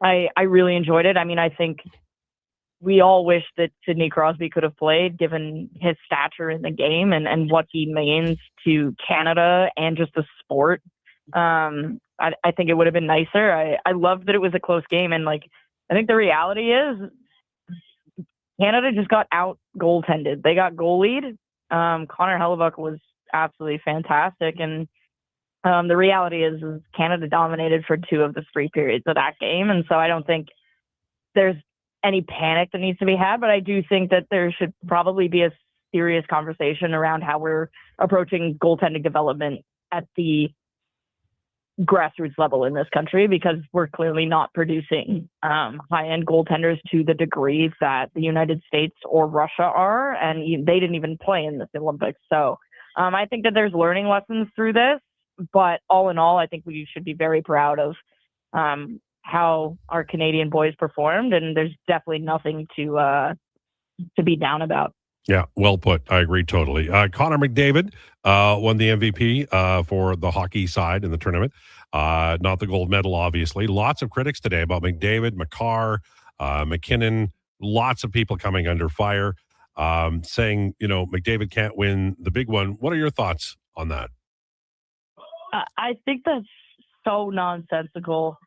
I really enjoyed it. I mean, I think we all wish that Sidney Crosby could have played, given his stature in the game and what he means to Canada and just the sport. I think it would have been nicer. I love that it was a close game, and I think the reality is Canada just got out goaltended. They got goalied. Connor Hellebuyck was absolutely fantastic, and the reality is Canada dominated for 2 of the 3 periods of that game, and so I don't think there's any panic that needs to be had, but I do think that there should probably be a serious conversation around how we're approaching goaltending development at the grassroots level in this country because we're clearly not producing high-end goaltenders to the degree that the United States or Russia are, and they didn't even play in this Olympics. So I think that there's learning lessons through this, but all in all, I think we should be very proud of how our Canadian boys performed, and there's definitely nothing to be down about. Yeah, well put. I agree totally. Connor McDavid won the MVP for the hockey side in the tournament. Not the gold medal, obviously. Lots of critics today about McDavid, McCarr, McKinnon. Lots of people coming under fire, saying, McDavid can't win the big one. What are your thoughts on that? I think that's so nonsensical.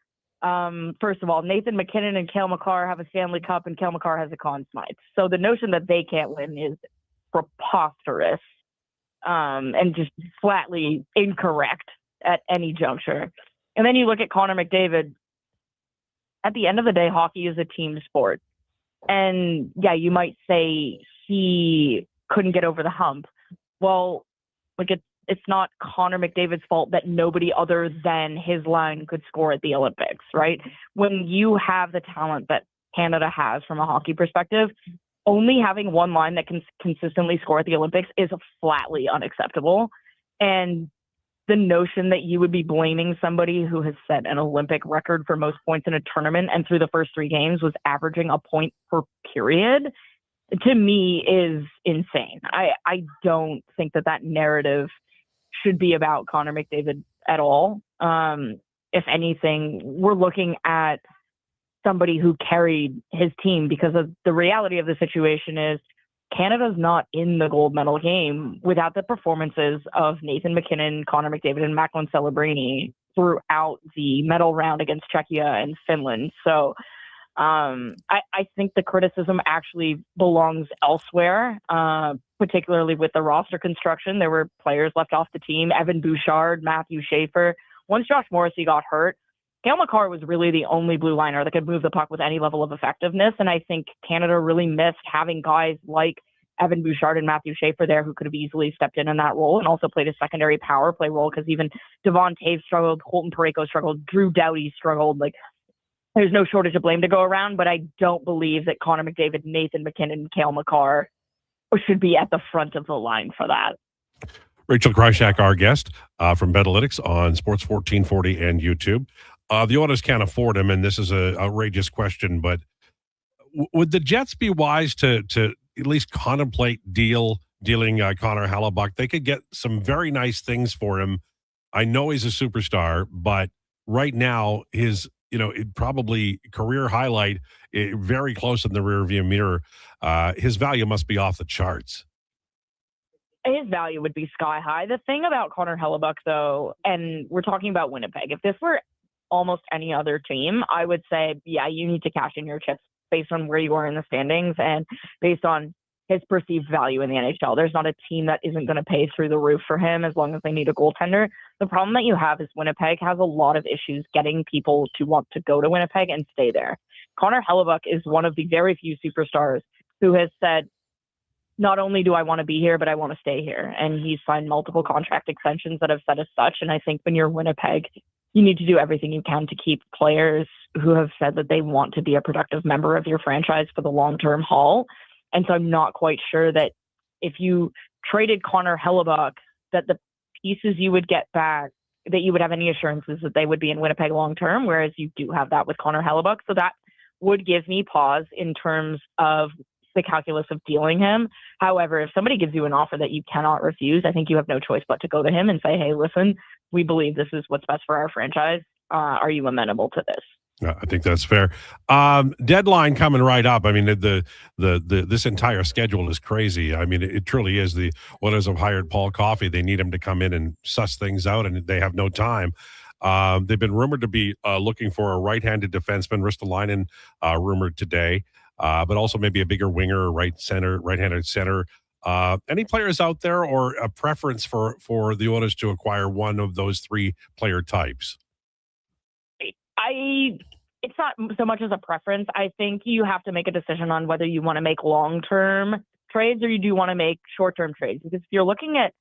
First of all, Nathan McKinnon and Cale Makar have a Stanley Cup, and Cale Makar has a Conn Smythe. So the notion that they can't win is preposterous and just flatly incorrect at any juncture. And then you look at Connor McDavid. At the end of the day, hockey is a team sport. And yeah, you might say he couldn't get over the hump. Well, it's not Connor McDavid's fault that nobody other than his line could score at the Olympics, right? When you have the talent that Canada has from a hockey perspective, only having one line that can consistently score at the Olympics is flatly unacceptable. And the notion that you would be blaming somebody who has set an Olympic record for most points in a tournament and through the first 3 games was averaging a point per period, to me is insane. I don't think that narrative should be about Connor McDavid at all. If anything, we're looking at somebody who carried his team, because of the reality of the situation is Canada's not in the gold medal game without the performances of Nathan McKinnon, Connor McDavid, and Macklin Celebrini throughout the medal round against Czechia and Finland. So I think the criticism actually belongs elsewhere, particularly with the roster construction. There were players left off the team, Evan Bouchard, Matthew Schaefer. Once Josh Morrissey got hurt, Cale Makar was really the only blue liner that could move the puck with any level of effectiveness. And I think Canada really missed having guys like Evan Bouchard and Matthew Schaefer there who could have easily stepped in that role and also played a secondary power play role, because even Devon Toews struggled, Colton Parayko struggled, Drew Doughty struggled. There's no shortage of blame to go around, but I don't believe that Connor McDavid, Nathan McKinnon, and Cale Makar should be at the front of the line for that. Rachel Krychak, our guest from Betalytics on Sports 1440 and YouTube. The Oilers can't afford him, and this is an outrageous question, but would the Jets be wise to at least contemplate dealing Connor Hellebuyck? They could get some very nice things for him. I know he's a superstar, but right now his probably career highlight, very close in the rearview mirror. His value must be off the charts. His value would be sky high. The thing about Connor Hellebuyck, though, and we're talking about Winnipeg, if this were almost any other team, I would say, yeah, you need to cash in your chips based on where you are in the standings and based on his perceived value in the NHL. There's not a team that isn't going to pay through the roof for him as long as they need a goaltender. The problem that you have is Winnipeg has a lot of issues getting people to want to go to Winnipeg and stay there. Connor Hellebuyck is one of the very few superstars who has said, not only do I want to be here, but I want to stay here. And he's signed multiple contract extensions that have said as such. And I think when you're Winnipeg, you need to do everything you can to keep players who have said that they want to be a productive member of your franchise for the long-term haul. And so I'm not quite sure that if you traded Connor Hellebuyck, that the pieces you would get back, that you would have any assurances that they would be in Winnipeg long-term, whereas you do have that with Connor Hellebuyck. So that would give me pause in terms of the calculus of dealing him. However, if somebody gives you an offer that you cannot refuse, I think you have no choice but to go to him and say, hey, listen, we believe this is what's best for our franchise. Are you amenable to this? I think that's fair. Deadline coming right up. I mean, this entire schedule is crazy. I mean, it truly is. The Oilers have hired Paul Coffey. They need him to come in and suss things out, and they have no time. They've been rumored to be looking for a right-handed defenseman, Ristolainen, rumored today, but also maybe a bigger winger, right-handed center. Any players out there, or a preference for the Oilers to acquire one of those 3 player types? It's not so much as a preference. I think you have to make a decision on whether you want to make long-term trades or you do want to make short-term trades. Because if you're looking at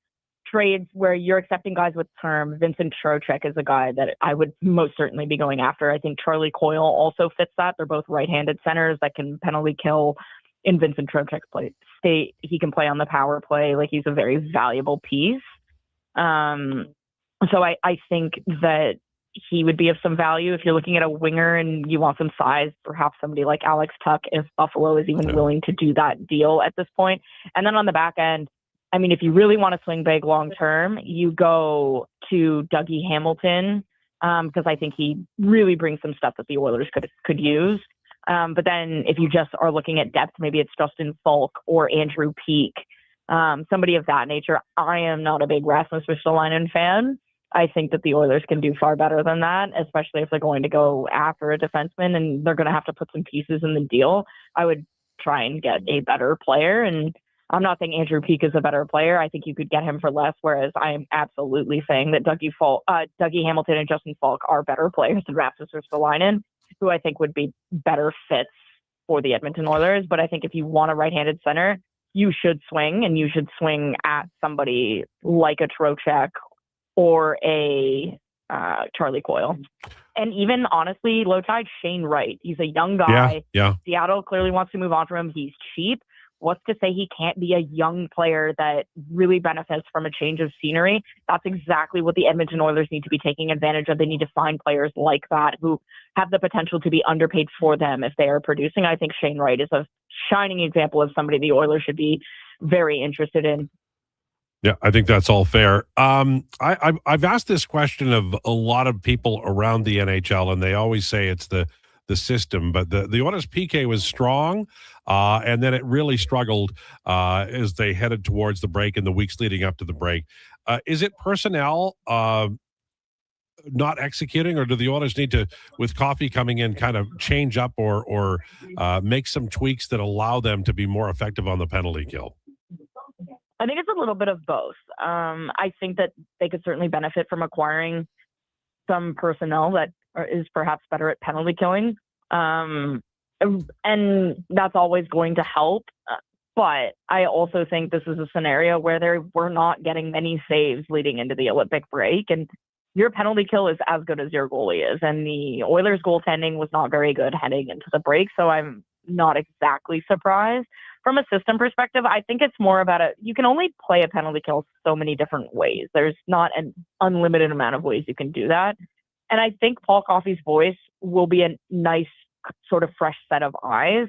trades where you're accepting guys with term, Vincent Trocheck is a guy that I would most certainly be going after. I think Charlie Coyle also fits that. They're both right-handed centers that can penalty kill. In Vincent Trocheck's state, he can play on the power play. Like, he's a very valuable piece. So I think that he would be of some value if you're looking at a winger and you want some size, perhaps somebody like Alex Tuck, if Buffalo is even willing to do that deal at this point. And then on the back end, I mean, if you really want to swing big long term, you go to Dougie Hamilton, because I think he really brings some stuff that the Oilers could use. But then if you just are looking at depth, maybe it's Justin Falk or Andrew Peak, somebody of that nature. I am not a big Rasmus Ristolainen fan. I think that the Oilers can do far better than that, especially if they're going to go after a defenseman and they're going to have to put some pieces in the deal. I would try and get a better player. And I'm not saying Andrew Peak is a better player. I think you could get him for less, whereas I am absolutely saying that Dougie Hamilton and Justin Falk are better players than Rasmus Ristolainen, who I think would be better fits for the Edmonton Oilers. But I think if you want a right-handed center, you should swing, and you should swing at somebody like a Trocheck or a Charlie Coyle. And even, honestly, Lowetide, Shane Wright. He's a young guy. Yeah. Seattle clearly wants to move on from him. He's cheap. What's to say he can't be a young player that really benefits from a change of scenery? That's exactly what the Edmonton Oilers need to be taking advantage of. They need to find players like that who have the potential to be underpaid for them if they are producing. I think Shane Wright is a shining example of somebody the Oilers should be very interested in. Yeah, I think that's all fair. I've asked this question of a lot of people around the NHL, and they always say it's the system, but the Oilers PK was strong, and then it really struggled as they headed towards the break in the weeks leading up to the break. Is it personnel not executing, or do the Oilers need to, with Coffey coming in, kind of change up or make some tweaks that allow them to be more effective on the penalty kill? I think it's a little bit of both. I think that they could certainly benefit from acquiring some personnel that is perhaps better at penalty killing. And that's always going to help. But I also think this is a scenario where they were not getting many saves leading into the Olympic break. And your penalty kill is as good as your goalie is. And the Oilers goaltending was not very good heading into the break. So I'm not exactly surprised. From a system perspective, I think it's more about you can only play a penalty kill so many different ways. There's not an unlimited amount of ways you can do that. And I think Paul Coffey's voice will be a nice sort of fresh set of eyes.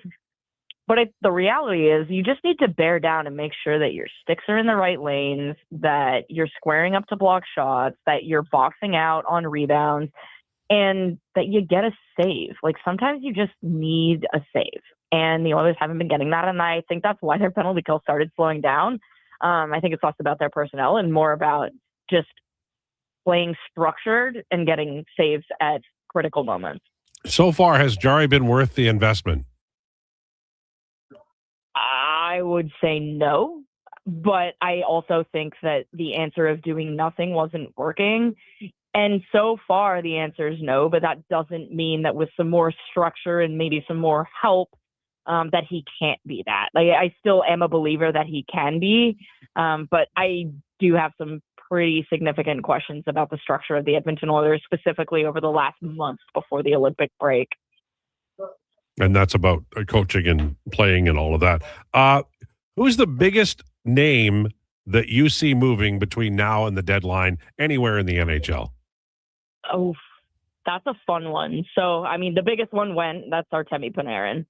But the reality is you just need to bear down and make sure that your sticks are in the right lanes, that you're squaring up to block shots, that you're boxing out on rebounds, and that you get a save. Like, sometimes you just need a save. And the Oilers haven't been getting that, and I think that's why their penalty kill started slowing down. I think it's less about their personnel and more about just playing structured and getting saves at critical moments. So far, has Jari been worth the investment? I would say no, but I also think that the answer of doing nothing wasn't working. And so far, the answer is no, but that doesn't mean that with some more structure and maybe some more help, that he can't be that. Like, I still am a believer that he can be, but I do have some pretty significant questions about the structure of the Edmonton Oilers, specifically over the last month before the Olympic break. And that's about coaching and playing and all of that. Who's the biggest name that you see moving between now and the deadline anywhere in the NHL? Oh, that's a fun one. So, I mean, the biggest one went, that's Artemi Panarin.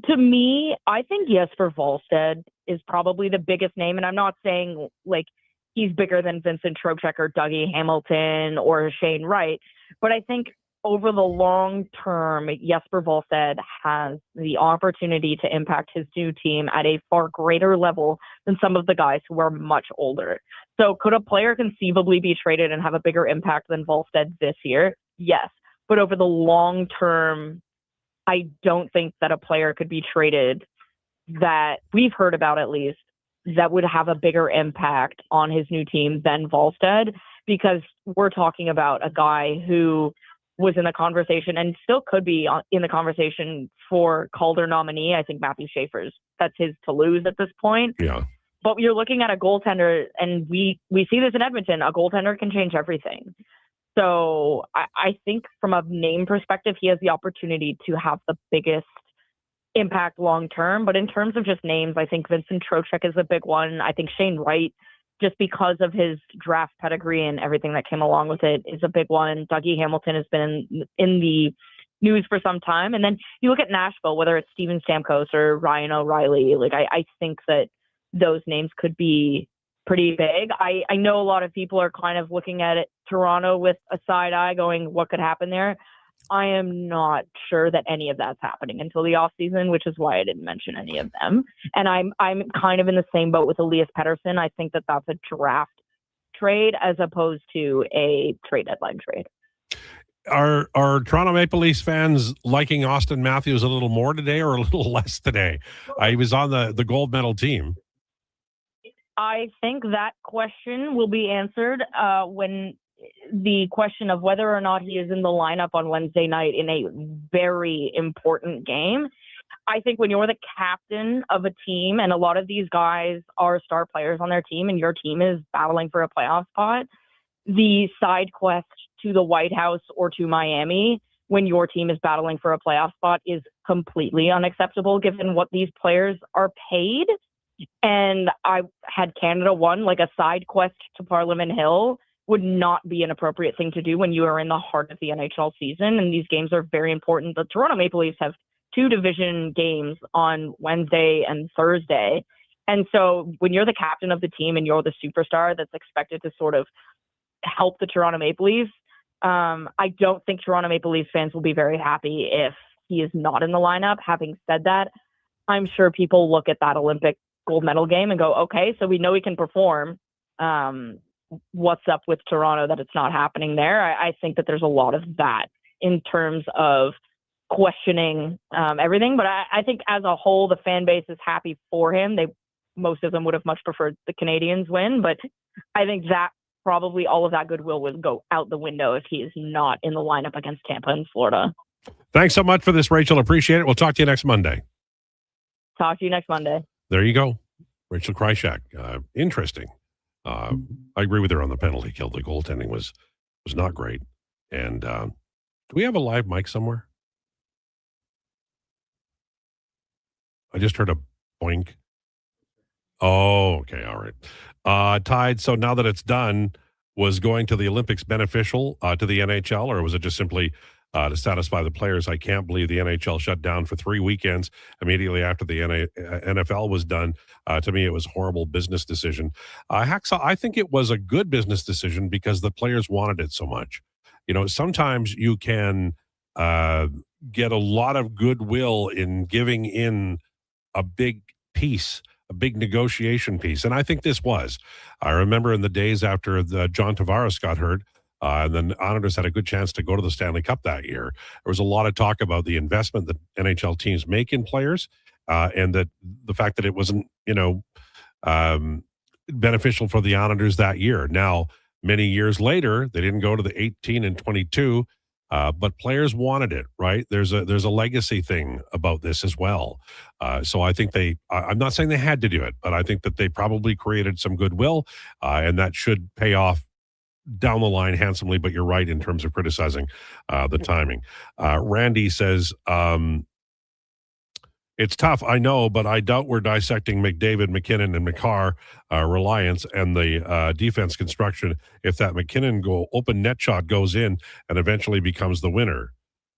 To me, I think Jesper Wallstedt is probably the biggest name. And I'm not saying like he's bigger than Vincent Trocheck or Dougie Hamilton or Shane Wright, but I think over the long term, Jesper Wallstedt has the opportunity to impact his new team at a far greater level than some of the guys who are much older. So could a player conceivably be traded and have a bigger impact than Wallstedt this year? Yes. But over the long term, I don't think that a player could be traded that we've heard about, at least, that would have a bigger impact on his new team than Wallstedt, because we're talking about a guy who was in the conversation and still could be in the conversation for Calder nominee. I think Matthew Schaefer's, that's his to lose at this point. Yeah. But you're looking at a goaltender, and we see this in Edmonton. A goaltender can change everything. So I think from a name perspective, he has the opportunity to have the biggest impact long term. But in terms of just names, I think Vincent Trocheck is a big one. I think Shane Wright, just because of his draft pedigree and everything that came along with it, is a big one. Dougie Hamilton has been in the news for some time. And then you look at Nashville, whether it's Steven Stamkos or Ryan O'Reilly, like I think that those names could be pretty big. I know a lot of people are kind of looking at it, Toronto with a side eye going, what could happen there? I am not sure that any of that's happening until the off season, which is why I didn't mention any of them. And I'm kind of in the same boat with Elias Pettersson. I think that that's a draft trade as opposed to a trade deadline trade. Are Toronto Maple Leafs fans liking Austin Matthews a little more today or a little less today? He was on the gold medal team. I think that question will be answered when the question of whether or not he is in the lineup on Wednesday night in a very important game. I think when you're the captain of a team, and a lot of these guys are star players on their team, and your team is battling for a playoff spot, the side quest to the White House or to Miami when your team is battling for a playoff spot is completely unacceptable given what these players are paid. And I had Canada won, like a side quest to Parliament Hill would not be an appropriate thing to do when you are in the heart of the NHL season. And these games are very important. The Toronto Maple Leafs have 2 division games on Wednesday and Thursday. And so when you're the captain of the team and you're the superstar that's expected to sort of help the Toronto Maple Leafs, I don't think Toronto Maple Leafs fans will be very happy if he is not in the lineup. Having said that, I'm sure people look at that Olympic gold medal game and go, okay, so we know he can perform. What's up with Toronto that it's not happening there? I think that there's a lot of that in terms of questioning everything. But I think as a whole, the fan base is happy for him. Most of them would have much preferred the Canadians win, but I think that probably all of that goodwill would go out the window if he is not in the lineup against Tampa and Florida. Thanks so much for this, Rachel. Appreciate it. We'll talk to you next Monday. Talk to you next Monday. There you go. Rachel Krychak. Interesting. I agree with her on the penalty kill. The goaltending was not great. And do we have a live mic somewhere? I just heard a boink. Oh, okay. All right. Tide, so now that it's done, was going to the Olympics beneficial to the NHL, or was it just simply to satisfy the players? I can't believe the NHL shut down for 3 weekends immediately after the NFL was done. To me, it was a horrible business decision. Hacksaw, I think it was a good business decision because the players wanted it so much. You know, sometimes you can get a lot of goodwill in giving in a big piece, a big negotiation piece. And I think this was. I remember in the days after John Tavares got hurt, and then Islanders had a good chance to go to the Stanley Cup that year. There was a lot of talk about the investment that NHL teams make in players, and that the fact that it wasn't, beneficial for the Islanders that year. Now, many years later, they didn't go to the 18 and 22, but players wanted it, right? There's a legacy thing about this as well. So I think I'm not saying they had to do it, but I think that they probably created some goodwill, and that should pay off down the line handsomely. But you're right in terms of criticizing the timing. Randy says, it's tough, I know, but I doubt we're dissecting McDavid, McKinnon, and McCarr reliance and the defense construction if that McKinnon goal, open net shot goes in and eventually becomes the winner.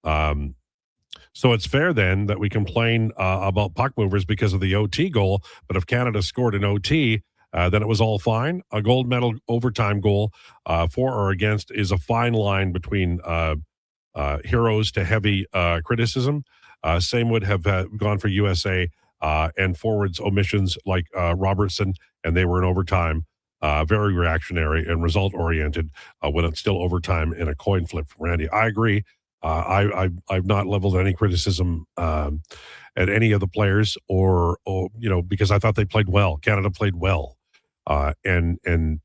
So it's fair then that we complain about puck movers because of the OT goal, but if Canada scored an OT, then it was all fine. A gold medal overtime goal for or against is a fine line between heroes to heavy criticism. Same would have gone for USA and forwards omissions like Robertson, and they were in overtime, very reactionary and result-oriented when it's still overtime in a coin flip from Randy. I agree. I've not leveled any criticism at any of the players or because I thought they played well. Canada played well. And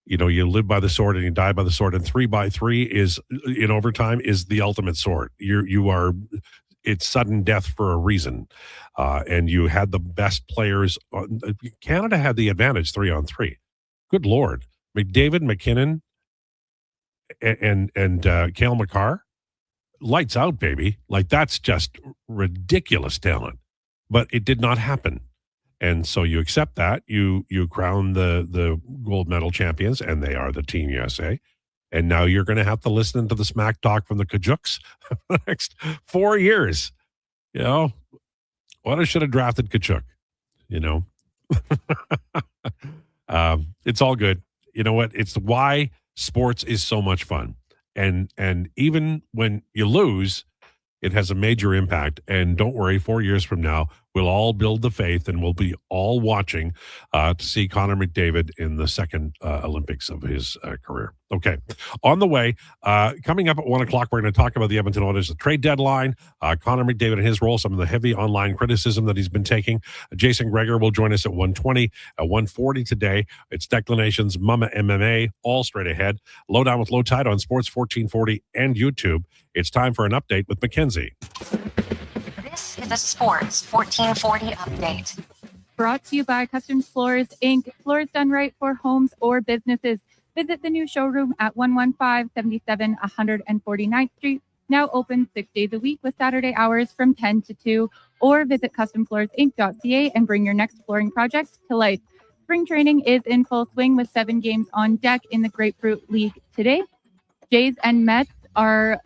you live by the sword and you die by the sword, and 3-by-3 is in overtime is the ultimate sword. You are it's sudden death for a reason. And you had the best players. Canada had the advantage 3-on-3. Good Lord. McDavid, McKinnon, and Cale Makar, lights out, baby. Like, that's just ridiculous talent. But it did not happen. And so you accept that. You crown the gold medal champions, and they are the Team USA. And now you're going to have to listen to the smack talk from the Kajuks for the next 4 years. You know, what I should have drafted Kachuk, you know. It's all good. You know what? It's why sports is so much fun. And even when you lose, it has a major impact. And don't worry, 4 years from now, we'll all build the faith and we'll be all watching to see Connor McDavid in the second Olympics of his career. Okay. On the way, coming up at 1 o'clock, we're going to talk about the Edmonton Oilers, the trade deadline, Connor McDavid and his role, some of the heavy online criticism that he's been taking. Jason Gregor will join us at 1:20, at 1:40 today. It's Declination's Mama MMA, all straight ahead. Lowdown with Lowetide on Sports 1440 and YouTube. It's time for an update with Mackenzie. This is a Sports 1440 update. Brought to you by Custom Floors, Inc. Floors done right for homes or businesses. Visit the new showroom at 11577 149th Street. Now open 6 days a week with Saturday hours from 10 to 2. Or visit customfloorsinc.ca and bring your next flooring project to life. Spring training is in full swing with 7 games on deck in the Grapefruit League today. Jays and Mets are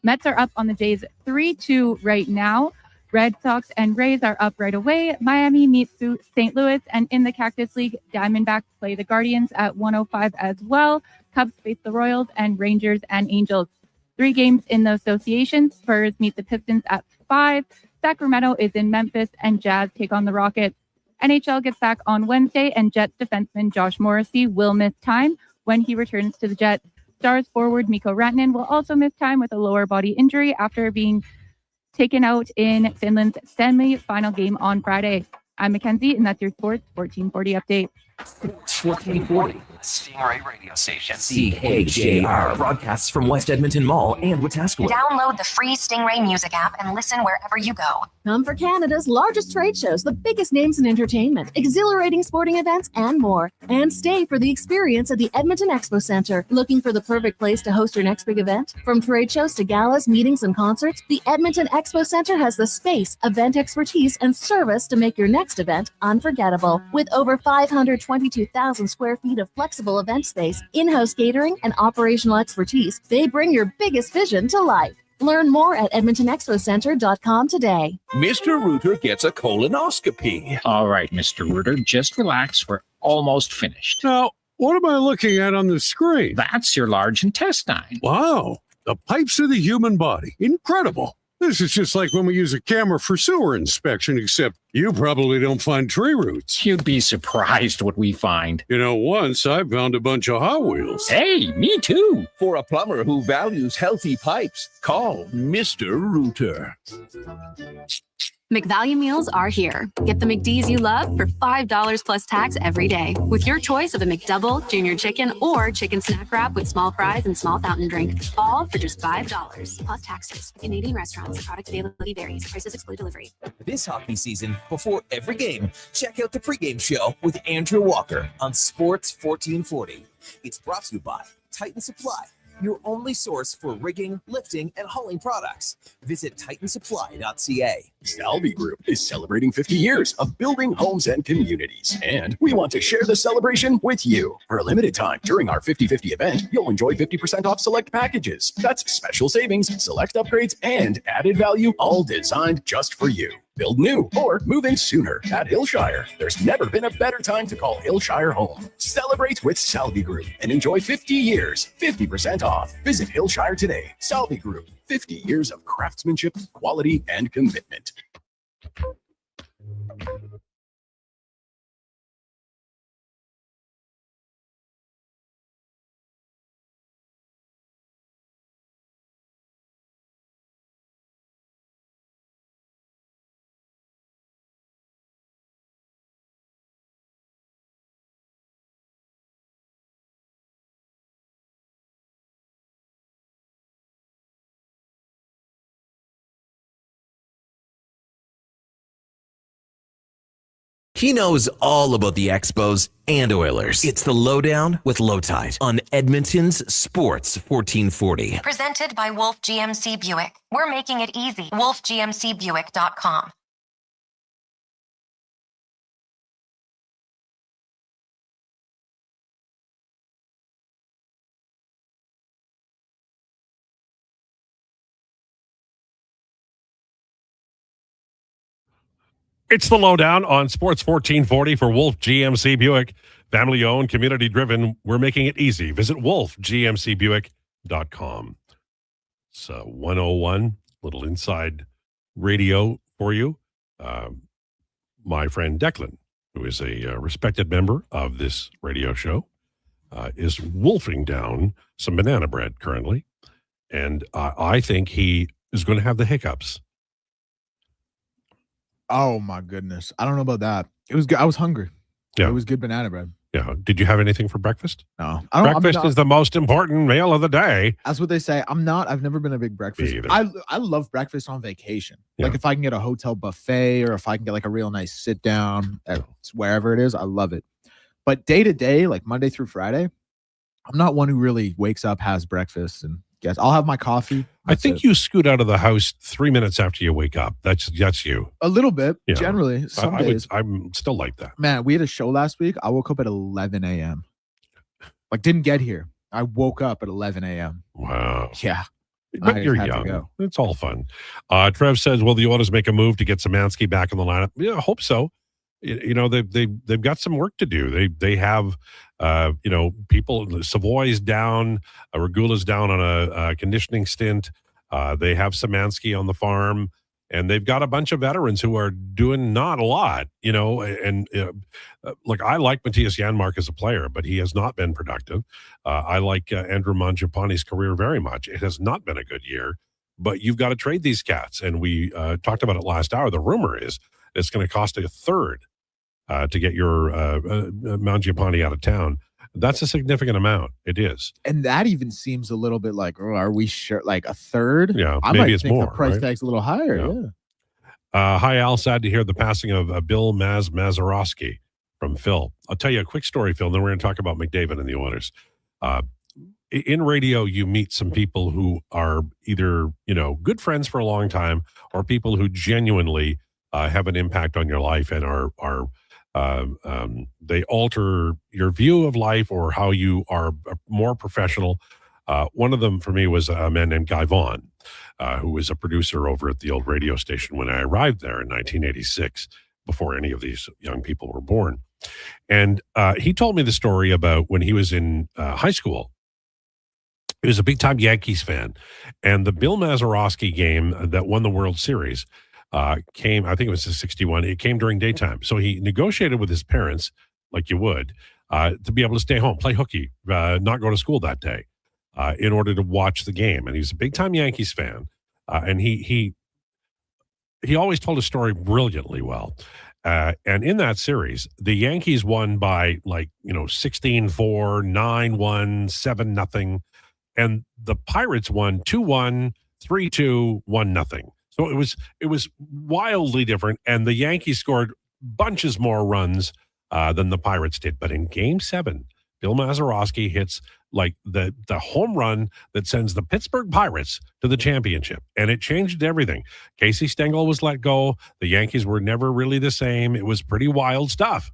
up on the Jays 3-2 right now. Red Sox and Rays are up right away. Miami meets St. Louis, and in the Cactus League, Diamondbacks play the Guardians at 1:05 as well. Cubs face the Royals, and Rangers and Angels. 3 games in the association. Spurs meet the Pistons at 5. Sacramento is in Memphis, and Jazz take on the Rockets. NHL gets back on Wednesday, and Jets defenseman Josh Morrissey will miss time when he returns to the Jets. Stars forward Mikko Rantanen will also miss time with a lower body injury after being taken out in Finland's semi-final game on Friday. I'm Mackenzie, and that's your Sports 1440 update. Sports 1440, Stingray Radio Station. CHJR broadcasts from West Edmonton Mall and Wetaskiwin. Download the free Stingray music app and listen wherever you go. Come for Canada's largest trade shows, the biggest names in entertainment, exhilarating sporting events, and more. And stay for the experience at the Edmonton Expo Centre. Looking for the perfect place to host your next big event? From trade shows to galas, meetings, and concerts, the Edmonton Expo Centre has the space, event expertise, and service to make your next event unforgettable. With over 522,000 square feet of flexible event space, in-house catering, and operational expertise, they bring your biggest vision to life. Learn more at EdmontonExpoCenter.com today. Mr. Rooter gets a colonoscopy. All right, Mr. Rooter, just relax. We're almost finished. Now, what am I looking at on the screen? That's your large intestine. Wow, the pipes of the human body. Incredible. This is just like when we use a camera for sewer inspection, except you probably don't find tree roots. You'd be surprised what we find. You know, once I found a bunch of Hot Wheels. Hey, me too. For a plumber who values healthy pipes, call Mr. Rooter. McValue meals are here. Get the McDs you love for $5 plus tax every day with your choice of a McDouble, Junior Chicken, or Chicken Snack Wrap with small fries and small fountain drink. All for just $5 plus taxes. Canadian restaurants. Product availability varies. Prices exclude delivery. This hockey season, before every game, check out the pregame show with Andrew Walker on Sports 1440. It's brought to you by Titan Supply, your only source for rigging, lifting, and hauling products. Visit titansupply.ca. Salvi Group is celebrating 50 years of building homes and communities, and we want to share the celebration with you. For a limited time during our 50/50 event, you'll enjoy 50% off select packages. That's special savings, select upgrades, and added value, all designed just for you. Build new or move in sooner at Hillshire. There's never been a better time to call Hillshire home. Celebrate with Salvi Group and enjoy 50 years, 50% off. Visit Hillshire today. Salvi Group, 50 years of craftsmanship, quality, and commitment. He knows all about the Expos and Oilers. It's the Lowdown with Lowetide on Edmonton's Sports 1440. Presented by Wolf GMC Buick. We're making it easy. WolfGMCBuick.com. It's the Lowdown on Sports 1440 for Wolf GMC Buick. Family owned, community driven. We're making it easy. Visit wolfgmcbuick.com. So 101, little inside radio for you. My friend Declan, who is a respected member of this radio show, is wolfing down some banana bread currently. And I think he is going to have the hiccups. Oh my goodness. I don't know about that. It was good. I was hungry. Yeah. It was good banana bread. Yeah. Did you have anything for breakfast? No. Breakfast is the most important meal of the day. That's what they say. I've never been a big breakfast. Me either. I love breakfast on vacation. Yeah. Like if I can get a hotel buffet or if I can get like a real nice sit down at wherever it is, I love it. But day to day, like Monday through Friday, I'm not one who really wakes up, has breakfast, and gets. I'll have my coffee. I think you scoot out of the house 3 minutes after you wake up. That's you. A little bit, Yeah. generally. Some days. I'm still like that. Man, we had a show last week. I woke up at 11 a.m. Like didn't get here. I woke up at 11 a.m. Wow. Yeah. But I you're had to young. go. It's all fun. Trev says, will the Oilers make a move to get Szymanski back in the lineup? Yeah, I hope so. You know, they've got some work to do. They have, people, Savoy's down, Regula's down on a conditioning stint. They have Szymanski on the farm, and they've got a bunch of veterans who are doing not a lot, look, I like Matthias Janmark as a player, but he has not been productive. I like Andrew Mangiapane's career very much. It has not been a good year, but you've got to trade these cats. And we talked about it last hour. The rumor is it's going to cost a third to get your Mangiapane out of town. That's a significant amount. It is. And that even seems a little bit like, oh, are we sure? Like a third? Yeah, I maybe might it's think more, the price right? tag's a little higher. Yeah. Hi, Al. Sad to hear the passing of Bill Mazeroski from Phil. I'll tell you a quick story, Phil, and then we're going to talk about McDavid and the Oilers. In radio, you meet some people who are either, good friends for a long time or people who genuinely have an impact on your life and are they alter your view of life or how you are more professional. One of them for me was a man named Guy Vaughn, who was a producer over at the old radio station when I arrived there in 1986, before any of these young people were born. And he told me the story about when he was in high school. He was a big-time Yankees fan. And the Bill Mazeroski game that won the World Series came, I think it was in 61. It came during daytime. So he negotiated with his parents, like you would, to be able to stay home, play hooky, not go to school that day, in order to watch the game. And he's a big-time Yankees fan. And he always told his story brilliantly well. And in that series, the Yankees won by 16-4, 9-1, 7-0. And the Pirates won 2-1, 3-2, 1-0. So it was wildly different. And the Yankees scored bunches more runs than the Pirates did. But in Game 7, Bill Mazeroski hits the home run that sends the Pittsburgh Pirates to the championship. And it changed everything. Casey Stengel was let go. The Yankees were never really the same. It was pretty wild stuff.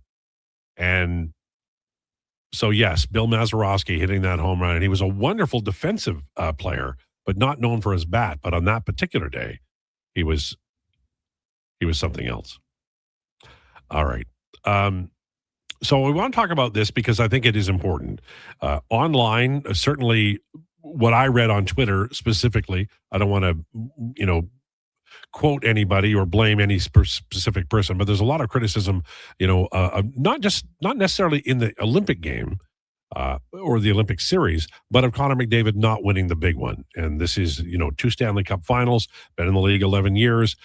And so, yes, Bill Mazeroski hitting that home run. And he was a wonderful defensive player, but not known for his bat. But on that particular day, he was something else. All right. So we want to talk about this because I think it is important. Online, certainly what I read on Twitter specifically, I don't want to, quote anybody or blame any specific person, but there's a lot of criticism, not necessarily in the Olympic game or the Olympic series, but of Connor McDavid not winning the big one. And this is, 2 Stanley Cup finals, been in the league 11 years.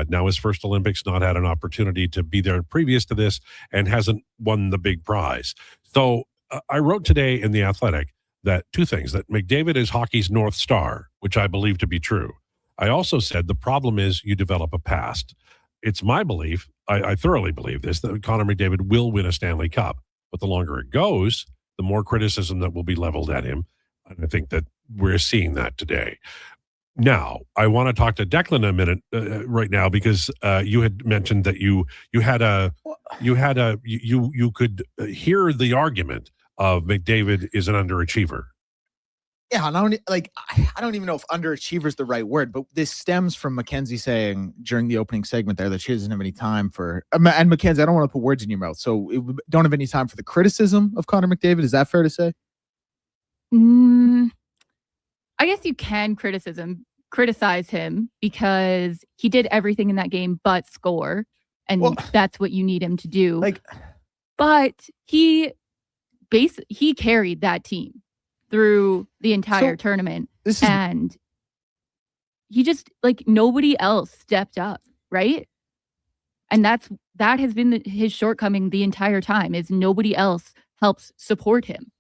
Now his first Olympics, not had an opportunity to be there previous to this, and hasn't won the big prize. So I wrote today in The Athletic that 2 things, that McDavid is hockey's North Star, which I believe to be true. I also said the problem is you develop a past. it's my belief, I thoroughly believe this, that Connor McDavid will win a Stanley Cup. But the longer it goes, the more criticism that will be leveled at him. And I think that we're seeing that today. Now, I want to talk to Declan a minute right now, because you had mentioned that you could hear the argument of McDavid is an underachiever. Yeah, and I don't even know if underachiever is the right word, but this stems from Mackenzie saying during the opening segment there that she doesn't have any time for, and Mackenzie, I don't want to put words in your mouth, so don't have any time for the criticism of Connor McDavid. Is that fair to say? I guess you can criticize him because he did everything in that game but score, and that's what you need him to do. But he carried that team through the entire tournament, and he just nobody else stepped up, right? And that has been his shortcoming the entire time, is nobody else helps support him.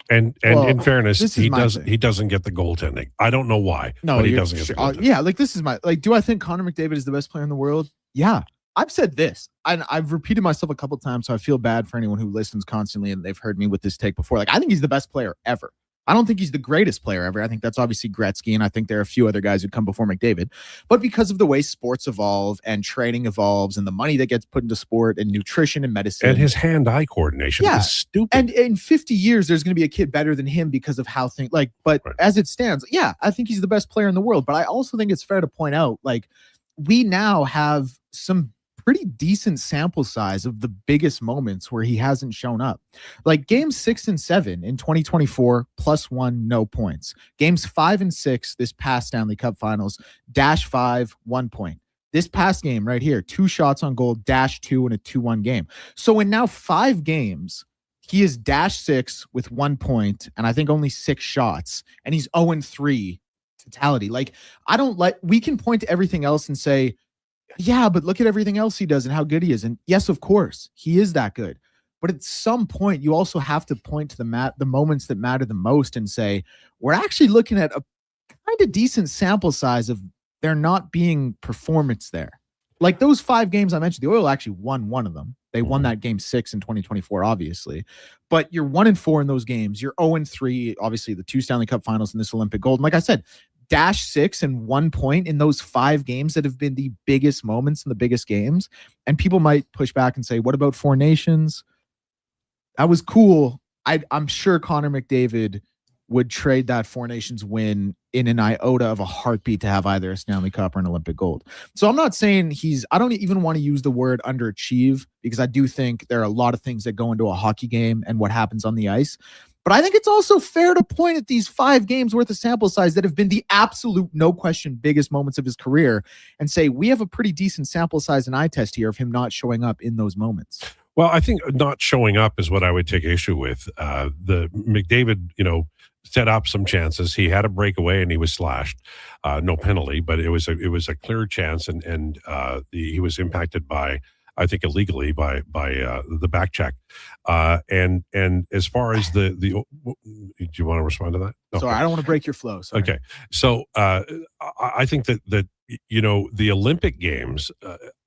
And in fairness, he doesn't get the goaltending. I don't know why, but he doesn't get the goaltending. This is do I think Connor McDavid is the best player in the world? Yeah. I've said this, and I've repeated myself a couple times, so I feel bad for anyone who listens constantly and they've heard me with this take before. I think he's the best player ever. I don't think he's the greatest player ever. I think that's obviously Gretzky, and I think there are a few other guys who come before McDavid. But because of the way sports evolve and training evolves and the money that gets put into sport and nutrition and medicine. And his hand-eye coordination is stupid. And in 50 years, there's going to be a kid better than him because of how things as it stands, I think he's the best player in the world. But I also think it's fair to point out, we now have some pretty decent sample size of the biggest moments where he hasn't shown up. Games 6 and 7 in 2024, +1, no points. Games 5 and 6 this past Stanley Cup Finals, -5, 1 point. This past game right here, 2 shots on goal, -2 in a 2-1 game. So in now 5 games, he is -6 with 1 point, and I think only 6 shots, and he's 0-3 totality. We can point to everything else and say, yeah, but look at everything else he does and how good he is. And yes, of course, he is that good. But at some point, you also have to point to the moments that matter the most and say, we're actually looking at a kind of decent sample size of there not being performance there. Those 5 games I mentioned, the Oil actually won one of them. They won that game 6 in 2024, obviously. But you're 1-4 in those games. You're 0-3, obviously, the 2 Stanley Cup Finals and this Olympic gold. And like I said, -6 and 1 point in those 5 games that have been the biggest moments in the biggest games. And people might push back and say, what about 4 Nations? That was cool. I'm sure Connor McDavid would trade that 4 Nations win in an iota of a heartbeat to have either a Stanley Cup or an Olympic gold. So I'm not saying I don't even want to use the word underachieve, because I do think there are a lot of things that go into a hockey game and what happens on the ice. But I think it's also fair to point at these 5 games worth of sample size that have been the absolute, no question, biggest moments of his career and say, we have a pretty decent sample size and eye test here of him not showing up in those moments. Well, I think not showing up is what I would take issue with. The McDavid, set up some chances. He had a breakaway and he was slashed. No penalty, but it was a clear chance, and he was impacted by, I think, illegally by the back check. And as far as do you want to respond to that? Okay. Sorry, I don't want to break your flow. Sorry. Okay. So I think that the Olympic Games,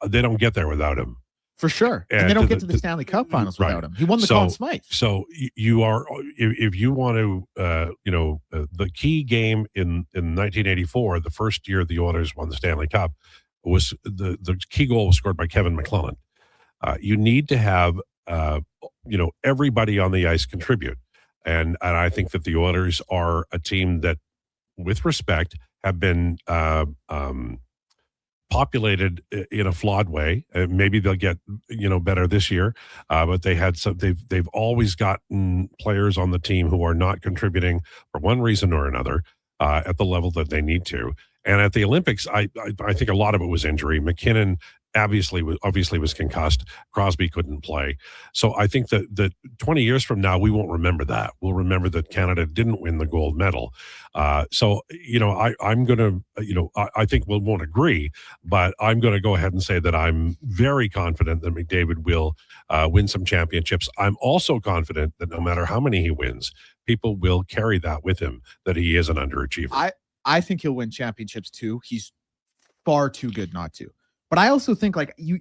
they don't get there without him. For sure. And they don't get to the Stanley Cup Finals without him. He won the Conn Smythe. So you are, if you want to, the key game in 1984, the first year the Oilers won the Stanley Cup, was the key goal was scored by Kevin McClellan. You need to have, everybody on the ice contribute. And I think that the Oilers are a team that, with respect, have been populated in a flawed way. Maybe they'll get better this year, but they've always gotten players on the team who are not contributing for one reason or another at the level that they need to. And at the Olympics, I think a lot of it was injury. McKinnon obviously was concussed. Crosby couldn't play. So I think that 20 years from now, we won't remember that. We'll remember that Canada didn't win the gold medal. So I'm going to, I think we won't agree, but I'm going to go ahead and say that I'm very confident that McDavid will win some championships. I'm also confident that no matter how many he wins, people will carry that with him, that he is an underachiever. I think he'll win championships too. He's far too good not to. But I also think like you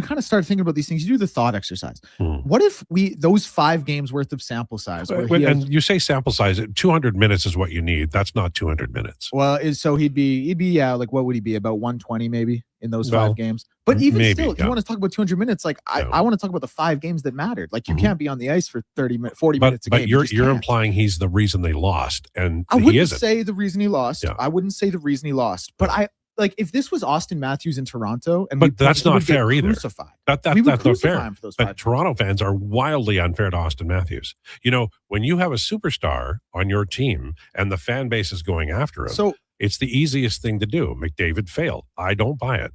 kind of start thinking about these things. You do the thought exercise. What if those 5 games worth of sample size? And you say sample size, 200 minutes is what you need. That's not 200 minutes. Well, so he'd be like, what would he be, about 120 maybe in those 5 games? But even still, you want to talk about 200 minutes? Like I want to talk about the 5 games that mattered. Like you can't be on the ice for 40 minutes a game. But you're implying he's the reason they lost, and I wouldn't he isn't. say the reason he lost. Yeah. I wouldn't say the reason he lost. But like if this was Austin Matthews in Toronto, but that's not fair either. Crucified. That's not fair. But Toronto fans are wildly unfair to Austin Matthews. You know, when you have a superstar on your team and the fan base is going after him, so it's the easiest thing to do. McDavid failed. I don't buy it.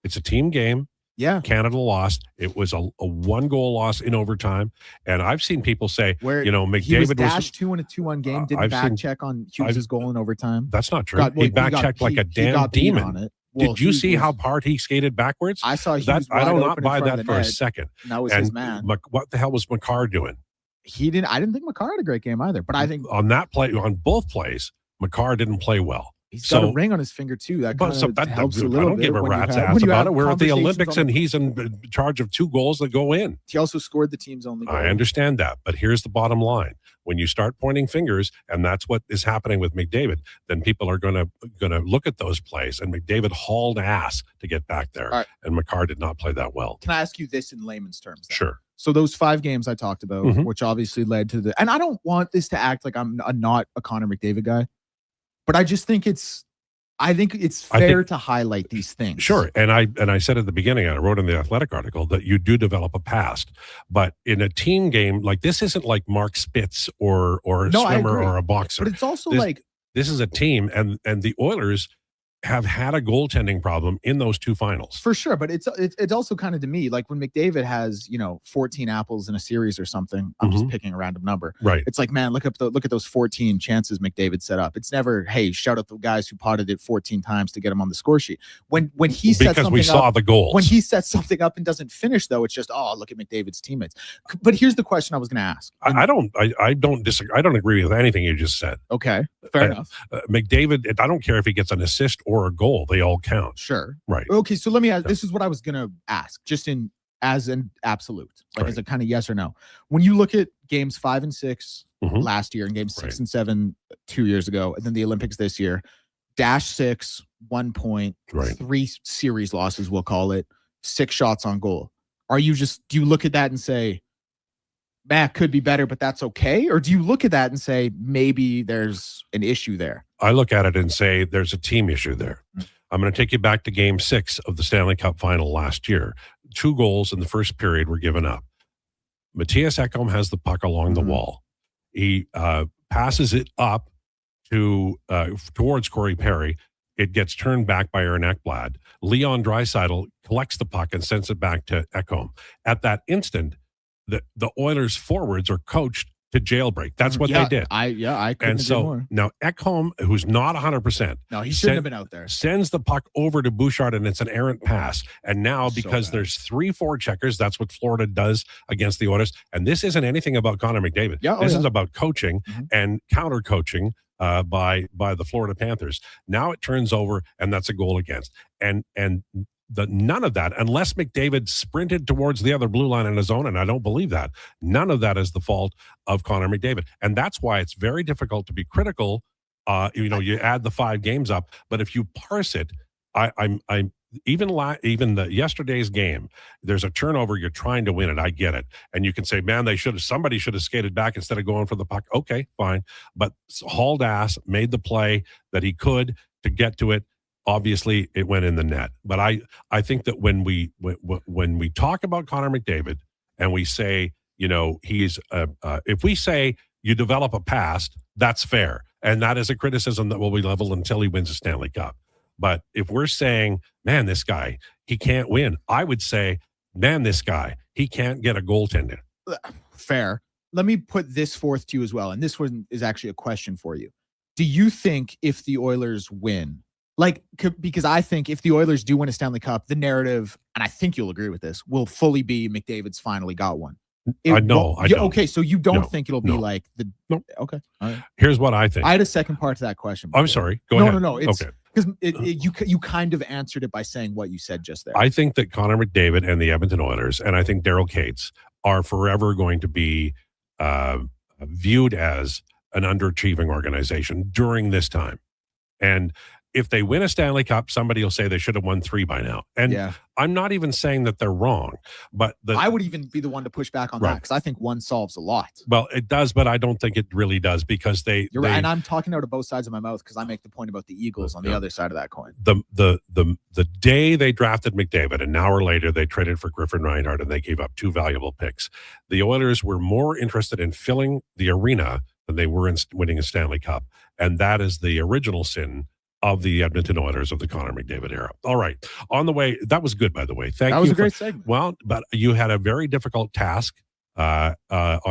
It's a team game. Yeah. Canada lost. It was a 1-goal loss in overtime. And I've seen people say, McDavid he was dashed 2 in a 2-1 game, didn't back check on Hughes' goal in overtime. That's not true. He back checked like a damn demon on it. Did you see how hard he skated backwards? I saw Hughes I do wide not open buy in front that of for the a net, second. and that was his man. What the hell was Makar doing? I didn't think Makar had a great game either. But I think on that play, on both plays, Makar didn't play well. He's got a ring on his finger too. That helps a little bit. I don't give a rat's ass about it. We're at the Olympics and he's in charge of 2 goals that go in. He also scored the team's only goal. I understand that, but here's the bottom line. When you start pointing fingers, and that's what is happening with McDavid, then people are going to look at those plays, and McDavid hauled ass to get back there, and Makar did not play that well. Can I ask you this in layman's terms? Then? Sure. So those 5 games I talked about, which obviously led to and I don't want this to act like I'm not a Connor McDavid guy, but I just think it's fair to highlight these things. Sure. And I said at the beginning, I wrote in the Athletic article that you do develop a past. But in a team game, like this isn't like Mark Spitz or a swimmer or a boxer. But it's also this is a team, and the Oilers have had a goaltending problem in those 2 finals. For sure, but it's also kind of, to me, like when McDavid has, 14 apples in a series or something, I'm just picking a random number. Right. It's like, man, look at those 14 chances McDavid set up. It's never, hey, shout out the guys who potted it 14 times to get him on the score sheet. When he sets because we saw the goals. When he sets something up and doesn't finish, though, it's just, oh, look at McDavid's teammates. But here's the question I was going to ask. I don't disagree. I don't agree with anything you just said. Okay, fair enough. McDavid, I don't care if he gets an assist or a goal. They all count. Sure. Right. Okay, so let me ask, this is what I was going to ask, just as an absolute, like as a kind of yes or no. When you look at games 5 and 6 last year and games 6 and 7 2 years ago, and then the Olympics this year, -6, 1 point, 3 series losses, we'll call it, 6 shots on goal. Do you look at that and say, that could be better, but that's okay? Or do you look at that and say, maybe there's an issue there? I look at it and say there's a team issue there. I'm going to take you back to game 6 of the Stanley Cup final last year. 2 goals in the first period were given up. Matthias Ekholm has the puck along the wall. He passes it up towards Corey Perry. It gets turned back by Aaron Ekblad. Leon Draisaitl collects the puck and sends it back to Ekholm. At that instant, the Oilers forwards are coached to jailbreak. That's what they did. I couldn't agree more. Now Ekholm, who's not 100%, no, he shouldn't have been out there, sends the puck over to Bouchard, and it's an errant pass. And now, because there's 3-4 checkers, that's what Florida does against the Oilers. And this isn't anything about Connor McDavid. This is about coaching and counter coaching by the Florida Panthers. Now it turns over, and that's a goal against. And none of that, unless McDavid sprinted towards the other blue line in his own, and I don't believe that, none of that is the fault of Connor McDavid. And that's why it's very difficult to be critical. You add the 5 games up, but if you parse it, even yesterday's game, there's a turnover, you're trying to win it. I get it. And you can say, man, somebody should have skated back instead of going for the puck. Okay, fine. But hauled ass, made the play that he could to get to it. Obviously, it went in the net. But I think that when we talk about Connor McDavid and we say, he's if we say you develop a past, that's fair, and that is a criticism that will be leveled until he wins a Stanley Cup. But if we're saying, man, this guy, he can't win, I would say, man, this guy, he can't get a goaltender. Fair. Let me put this forth to you as well, and this one is actually a question for you. Do you think if the Oilers win? Because I think if the Oilers do win a Stanley Cup, the narrative, and I think you'll agree with this, will fully be McDavid's finally got one. I don't. Okay, so you don't think it'll be like the... No. Okay. All right. Here's what I think. I had a second part to that question. I'm sorry. Go ahead. No. Because you kind of answered it by saying what you said just there. I think that Connor McDavid and the Edmonton Oilers, and I think Daryl Cates, are forever going to be viewed as an underachieving organization during this time. And if they win a Stanley Cup, somebody will say they should have won 3 by now. And I'm not even saying that they're wrong, but I would even be the one to push back on that because I think one solves a lot. Well, it does, but I don't think it really does because You're right, and I'm talking out of both sides of my mouth because I make the point about the Eagles on the other side of that coin. The day they drafted McDavid, an hour later they traded for Griffin Reinhart and they gave up 2 valuable picks. The Oilers were more interested in filling the arena than they were in winning a Stanley Cup, and that is the original sin of the Edmonton Oilers of the Connor McDavid era. All right. On the way, that was good, by the way. Thank you. That was a great segment. Well, but you had a very difficult task on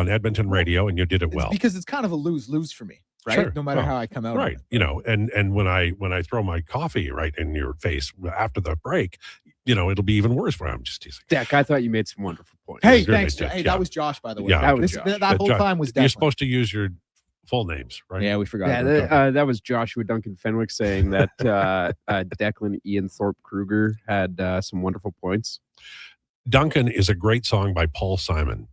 Edmonton radio, and you did it well. Because it's kind of a lose-lose for me, right? Sure. No matter how I come out. Right. Of it. And when I throw my coffee right in your face after the break, it'll be even worse for I'm just teasing. Deck, I thought you made some wonderful points. Hey, thanks. Hey, that was Josh, by the way. Yeah, that was Josh. That whole time was Declan. You're supposed to use your full names, right? Yeah, we forgot. Yeah, that was Joshua Duncan Fenwick saying that Declan Ian Thorpe Krueger had some wonderful points. Duncan is a great song by Paul Simon.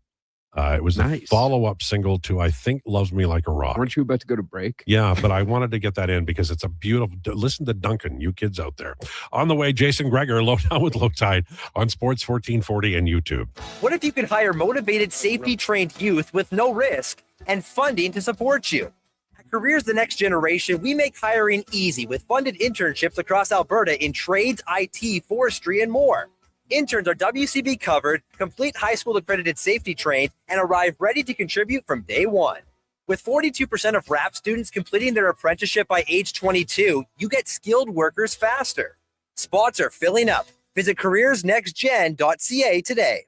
It was a follow-up single to, I think, Loves Me Like a Rock. Weren't you about to go to break? Yeah, but I wanted to get that in because it's a beautiful... Listen to Duncan, you kids out there. On the way, Jason Gregor, Lowdown with Lowetide on Sports 1440 and YouTube. What if you could hire motivated, safety-trained youth with no risk and funding to support you? At Careers the Next Generation, we make hiring easy with funded internships across Alberta in trades, IT, forestry, and more. Interns are WCB covered, complete high school accredited safety trained, and arrive ready to contribute from day one. With 42% of RAP students completing their apprenticeship by age 22, you get skilled workers faster. Spots are filling up. Visit careersnextgen.ca today.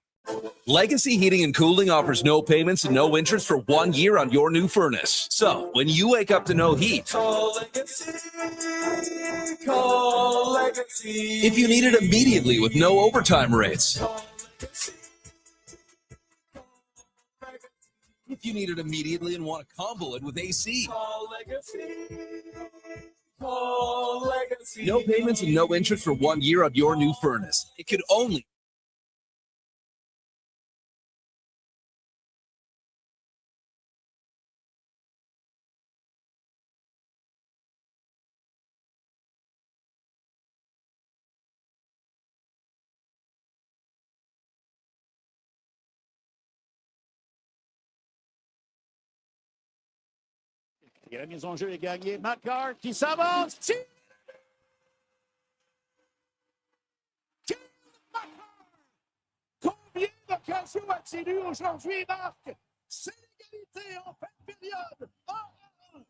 Legacy Heating and Cooling offers no payments and no interest for 1 year on your new furnace. So, when you wake up to no heat, Call Legacy. Call Legacy. if you need it immediately with no overtime rates, if you need it immediately and want to combo it with AC, Call Legacy. Call Legacy. no payments and no interest for 1 year on your new furnace. It could only... Il y a la mise en jeu est gagnée. Macar qui s'avance. Tire! Combien d'occasions a-t-il eu aujourd'hui, Marc? C'est l'égalité en fin de période. 1-1.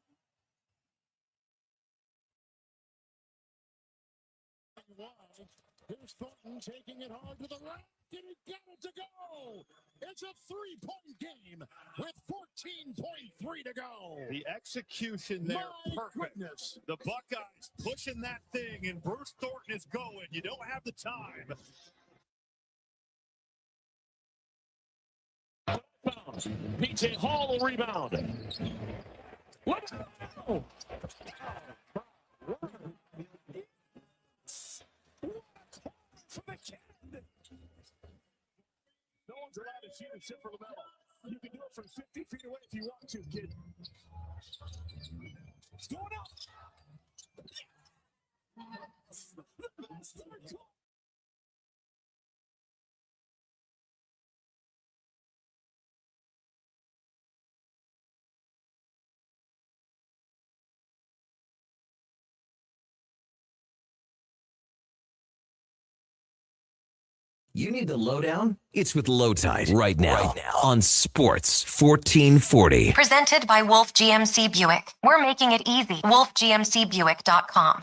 Here's Thornton taking it hard to the right. Did he get it to go? It's a 3-point game with 14.3 to go. The execution there, perfect. Goodness. The Buckeyes pushing that thing, and Bruce Thornton is going. You don't have the time. PJ Hall will rebound. Let's go. No one's allowed to shoot except for LaMelo. You can do it from 50 feet away if you want to, kid. It's going up. You need the lowdown? It's with Lowetide right now on Sports 1440. Presented by Wolf GMC Buick. We're making it easy. WolfGMCBuick.com.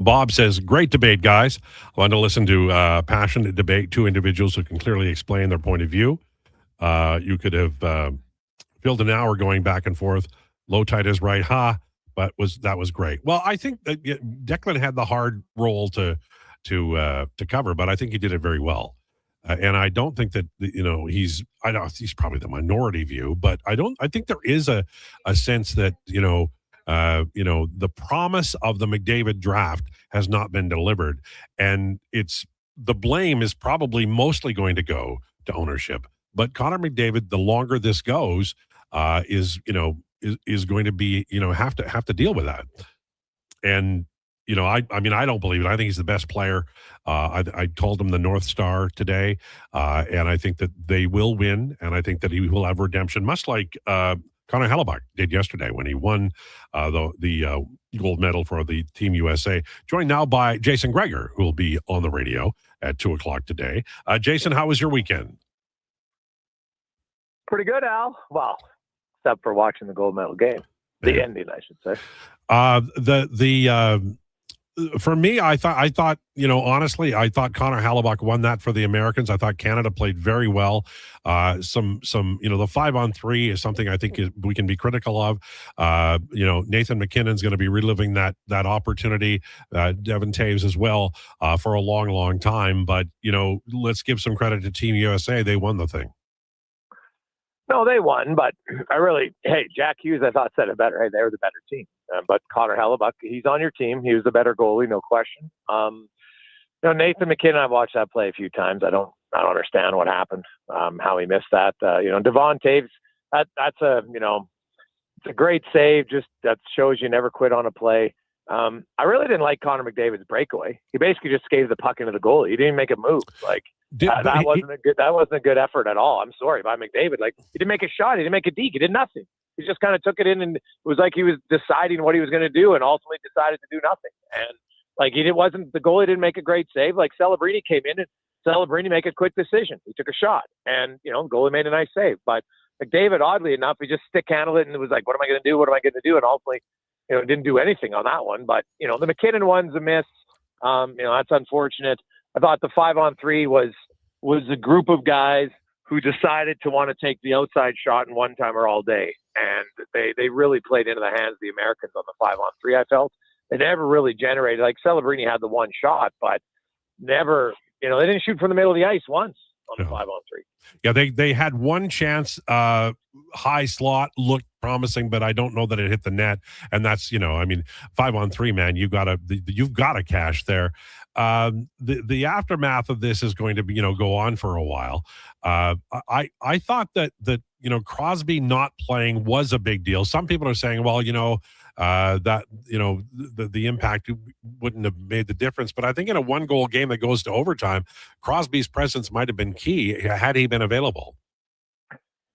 Bob says, great debate, guys. I want to listen to passionate debate, two individuals who can clearly explain their point of view. You could have filled an hour going back and forth. Lowetide is right, but but that was great. Well, I think that Declan had the hard role to cover, but I think he did it very well. And I don't think that he's probably the minority view, but I think there is a sense that the promise of the McDavid draft has not been delivered, and the blame is probably mostly going to go to ownership. But Connor McDavid, the longer this goes, is going to be have to deal with that. And I mean, I don't believe it. I think he's the best player. I told him the North Star today, and I think that they will win, and I think that he will have redemption, much like Connor Hellebuyck did yesterday when he won the gold medal for the Team USA. Joined now by Jason Gregor, who will be on the radio at 2:00 today. Jason, how was your weekend? Pretty good, Al. Well, except for watching the gold medal game. The ending, I should say. For me, I thought, honestly, I thought Connor Hellebuyck won that for the Americans. I thought Canada played very well. The 5-on-3 is something I think we can be critical of. Nathan McKinnon's going to be reliving that opportunity. Devin Taves as well for a long, long time. But, let's give some credit to Team USA. They won the thing. No, they won, but Jack Hughes, I thought, said it better. Hey, they were the better team. But Connor Hellebuyck, he's on your team. He was the better goalie, no question. Nathan McKinnon, I've watched that play a few times. I don't understand what happened, how he missed that. Devon Taves, that's a great save. Just that shows you never quit on a play. I really didn't like Connor McDavid's breakaway. He basically just gave the puck into the goalie. He didn't make a move. That wasn't a good effort at all. I'm sorry by McDavid. He didn't make a shot. He didn't make a deke. He did nothing. He just kind of took it in, and it was like he was deciding what he was going to do, and ultimately decided to do nothing. And the goalie didn't make a great save. Celebrini came in, and Celebrini make a quick decision. He took a shot, and the goalie made a nice save. But McDavid, oddly enough, he just stick handled it, and it was like, what am I going to do? What am I going to do? And ultimately, didn't do anything on that one. But the McKinnon one's a miss. That's unfortunate. I thought the 5-on-3 was a group of guys who decided to want to take the outside shot in one-timer all day. And they really played into the hands of the Americans on the 5-on-3, I felt. They never really generated. Celebrini had the one shot, but never, they didn't shoot from the middle of the ice once on the 5-on-3. Yeah, they had one chance, high slot, looked promising, but I don't know that it hit the net. And that's, 5-on-3, man, you've got to cash there. The aftermath of this is going to be, go on for a while. I thought that Crosby not playing was a big deal. Some people are saying, well, the impact wouldn't have made the difference. But I think in a 1-goal game that goes to overtime, Crosby's presence might have been key had he been available.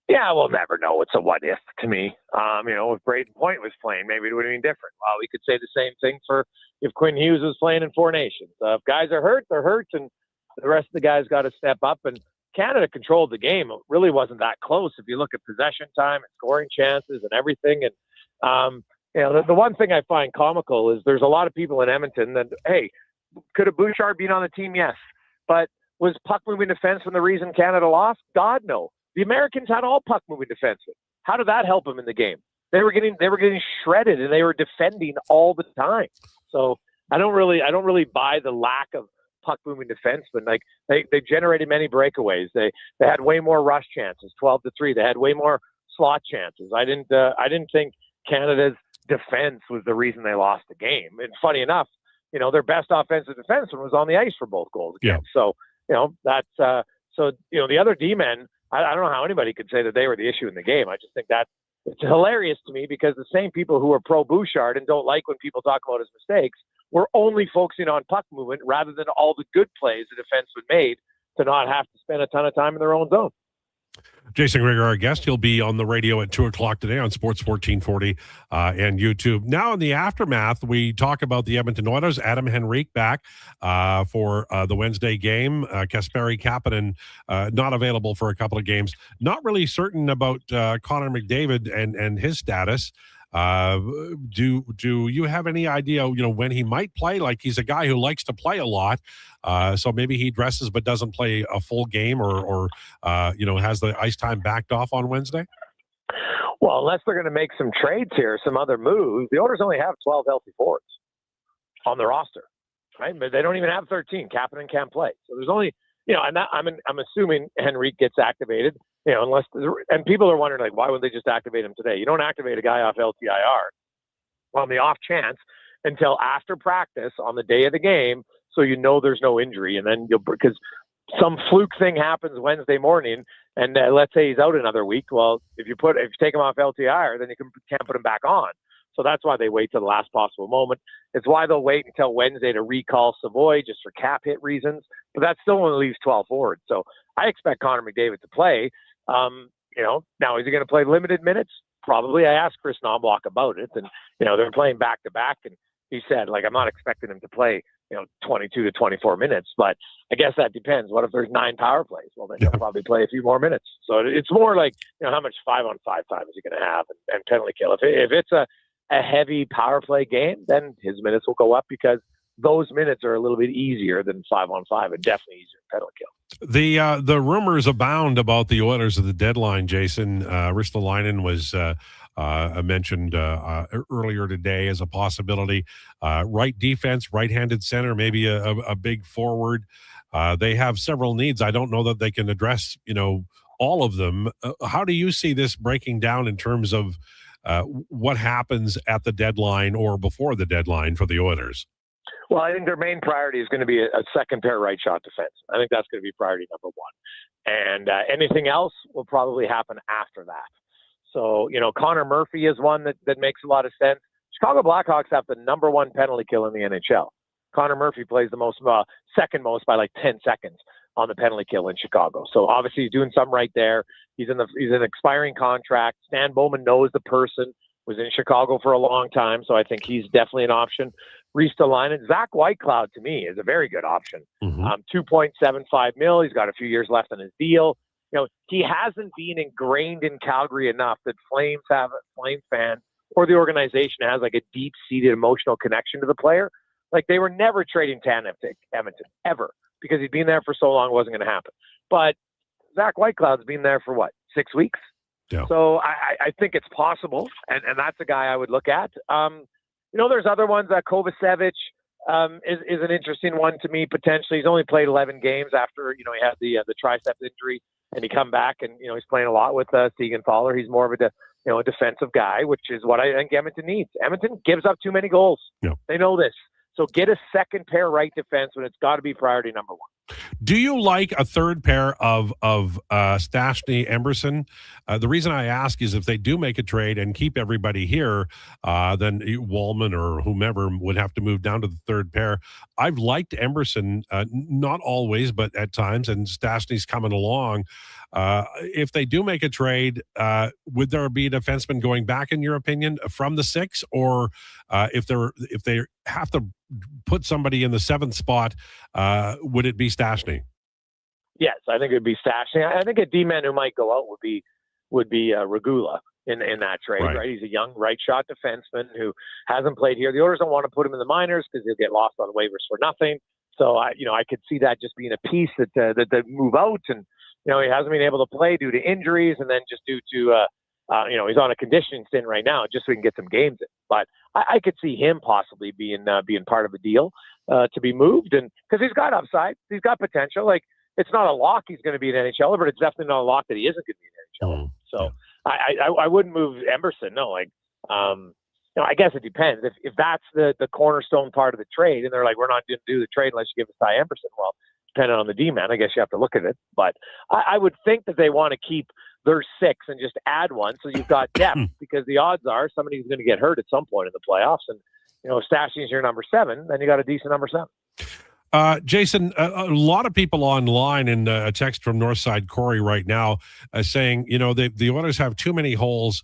Yeah, we'll never know. It's a what if to me. If Braden Point was playing, maybe it would have been different. Well, we could say the same thing for if Quinn Hughes was playing in Four Nations. If guys are hurt, they're hurt, and the rest of the guys got to step up. And Canada controlled the game. It really wasn't that close if you look at possession time and scoring chances and everything. And the one thing I find comical is there's a lot of people in Edmonton that, hey, could have Bouchard been on the team? Yes. But was puck-moving defenseman the reason Canada lost? God, no. The Americans had all puck-moving defensemen. How did that help them in the game? They were getting shredded, and they were defending all the time. So I don't really buy the lack of puck-moving defensemen. They generated many breakaways. They had way more rush chances, 12-3. They had way more slot chances. I didn't think Canada's defense was the reason they lost the game. And funny enough, their best offensive defenseman was on the ice for both goals again. Yeah. So that's the other D-men. I don't know how anybody could say that they were the issue in the game. I just think that it's hilarious to me because the same people who are pro Bouchard and don't like when people talk about his mistakes were only focusing on puck movement rather than all the good plays the defenseman made to not have to spend a ton of time in their own zone. Jason Gregor, our guest, he'll be on the radio at 2:00 today on Sports 1440 and YouTube. Now, in the aftermath, we talk about the Edmonton Oilers. Adam Henrique back for the Wednesday game. Kasperi Kapanen not available for a couple of games. Not really certain about Connor McDavid and his status. Do you have any idea, when he might play? He's a guy who likes to play a lot. So maybe he dresses but doesn't play a full game or has the ice time backed off on Wednesday? Well, unless they're going to make some trades here, some other moves, the Oilers only have 12 healthy forwards on the roster, right? But they don't even have 13. Kapanen can't play. So there's only, and that, I'm assuming Henrique gets activated, unless, and people are wondering, like, why wouldn't they just activate him today? You don't activate a guy off LTIR on the off chance until after practice on the day of the game, so there's no injury, and then because some fluke thing happens Wednesday morning, and let's say he's out another week. Well, if you take him off LTIR, then you can't put him back on. So that's why they wait till the last possible moment. It's why they'll wait until Wednesday to recall Savoy just for cap hit reasons. But that still only leaves 12 forwards. So I expect Connor McDavid to play. Now is he going to play limited minutes? Probably. I asked Chris Knobloch about it, and they're playing back to back, and he said, like, I'm not expecting him to play 22 to 24 minutes, but I guess that depends. What if there's 9 power plays? Well, then he'll probably play a few more minutes. So it's more like, how much 5-on-5 time is he going to have and penalty kill? If it's a heavy power play game, then his minutes will go up because those minutes are a little bit easier than 5-on-5 and definitely easier than penalty kill. The rumors abound about the Oilers at the deadline, Jason. Ristolainen was mentioned earlier today as a possibility. Right defense, right-handed center, maybe a big forward. They have several needs. I don't know that they can address, all of them. How do you see this breaking down in terms of what happens at the deadline or before the deadline for the Oilers? Well, I think their main priority is going to be a second pair right shot defense. I think that's going to be priority number one. And anything else will probably happen after that. So, Connor Murphy is one that makes a lot of sense. Chicago Blackhawks have the number one penalty kill in the NHL. Connor Murphy plays the most, second most by like 10 seconds on the penalty kill in Chicago. So obviously he's doing something right there. He's in an expiring contract. Stan Bowman knows the person, was in Chicago for a long time. So I think he's definitely an option. Ristolainen, Zach Whitecloud to me is a very good option. Mm-hmm. $2.75 million. He's got a few years left on his deal. He hasn't been ingrained in Calgary enough that Flames fan or the organization has like a deep-seated emotional connection to the player. Like they were never trading Tanev to Edmonton ever because he'd been there for so long, it wasn't going to happen. But Zach Whitecloud's been there for 6 weeks? Yeah. So I think it's possible, and that's a guy I would look at. There's other ones. Kovacevic is an interesting one to me potentially. He's only played 11 games after he had the triceps injury, and he come back and he's playing a lot with Siegenthaler. He's more of a defensive guy, which is what I think Edmonton needs. Edmonton gives up too many goals. Yeah. They know this. So get a second pair right defense when it's got to be priority number one. Do you like a third pair of Stastny Emberson? The reason I ask is if they do make a trade and keep everybody here, then Wallman or whomever would have to move down to the third pair. I've liked Emberson, not always, but at times, and Stastny's coming along. If they do make a trade, would there be a defenseman going back, in your opinion, from the 6, or if they have to put somebody in the 7th spot, would it be Stastny? Yes, I think it would be Stastny. I think a D-man who might go out would be Regula in that trade, right? He's a young right shot defenseman who hasn't played here. The Oilers don't want to put him in the minors because he'll get lost on waivers for nothing. So I could see that just being a piece that they move out, and he hasn't been able to play due to injuries, and then just due to he's on a conditioning stint right now, just so he can get some games in. But I could see him possibly being part of a deal to be moved, and because he's got upside, he's got potential. Like it's not a lock he's going to be an NHLer, but it's definitely not a lock that he isn't going to be an NHLer. So I wouldn't move Emberson. No, I guess it depends. If that's the cornerstone part of the trade, and they're like, we're not going to do the trade unless you give us Ty Emberson. Well, depending on the D-man, I guess you have to look at it. But I would think that they want to keep their 6 and just add one, so you've got depth, because the odds are somebody's going to get hurt at some point in the playoffs. And if Stastny's your number 7, then you got a decent number 7. Jason, a lot of people online, in a text from Northside Corey right now saying, the Oilers have too many holes.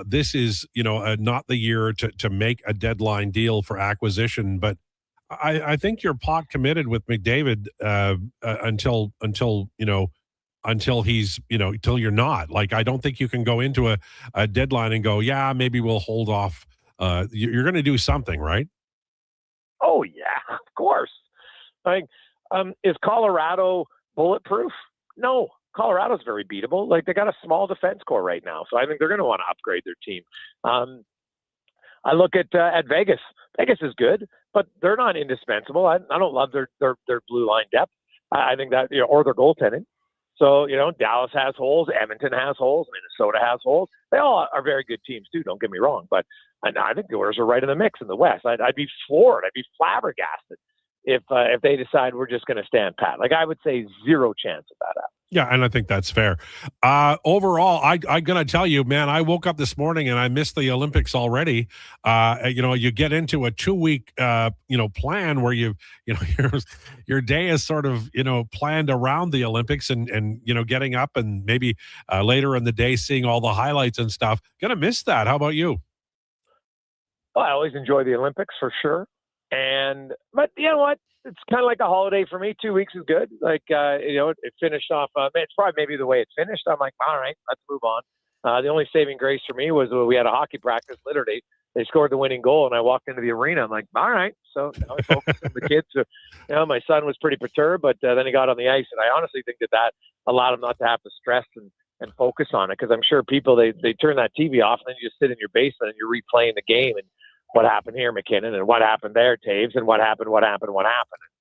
This is, not the year to make a deadline deal for acquisition. But I think you're pot committed with McDavid until he's, till you're not. Like, I don't think you can go into a deadline and go, yeah, maybe we'll hold off. You're going to do something, right? Oh, yeah, of course. Is Colorado bulletproof? No. Colorado's very beatable. Like, they got a small defense core right now, so I think they're going to want to upgrade their team. I look at Vegas. Vegas is good, but they're not indispensable. I don't love their blue line depth. I think that, or their goaltending. So, Dallas has holes, Edmonton has holes, Minnesota has holes. They all are very good teams too, don't get me wrong. But I think the Oilers are right in the mix in the West. I'd be floored. I'd be flabbergasted if they decide we're just going to stand pat. Like, I would say zero chance of that happening. Yeah, and I think that's fair. Overall, I'm going to tell you, man, I woke up this morning and I missed the Olympics already. You get into a 2-week, plan where your day is sort of, planned around the Olympics and getting up and maybe later in the day seeing all the highlights and stuff. Going to miss that. How about you? Well, I always enjoy the Olympics for sure. But you know what? It's kind of like a holiday for me. 2 weeks is good. Like, it finished off. It's probably maybe the way it finished. I'm like, all right, let's move on. The only saving grace for me was we had a hockey practice. Literally, they scored the winning goal, and I walked into the arena. I'm like, all right. So I focused on the kids. So, my son was pretty perturbed, but then he got on the ice, and I honestly think that allowed him not to have to stress and focus on it. Because I'm sure people they turn that TV off, and then you just sit in your basement and you're replaying the game and what happened here, McKinnon, and what happened there, Taves, and what happened.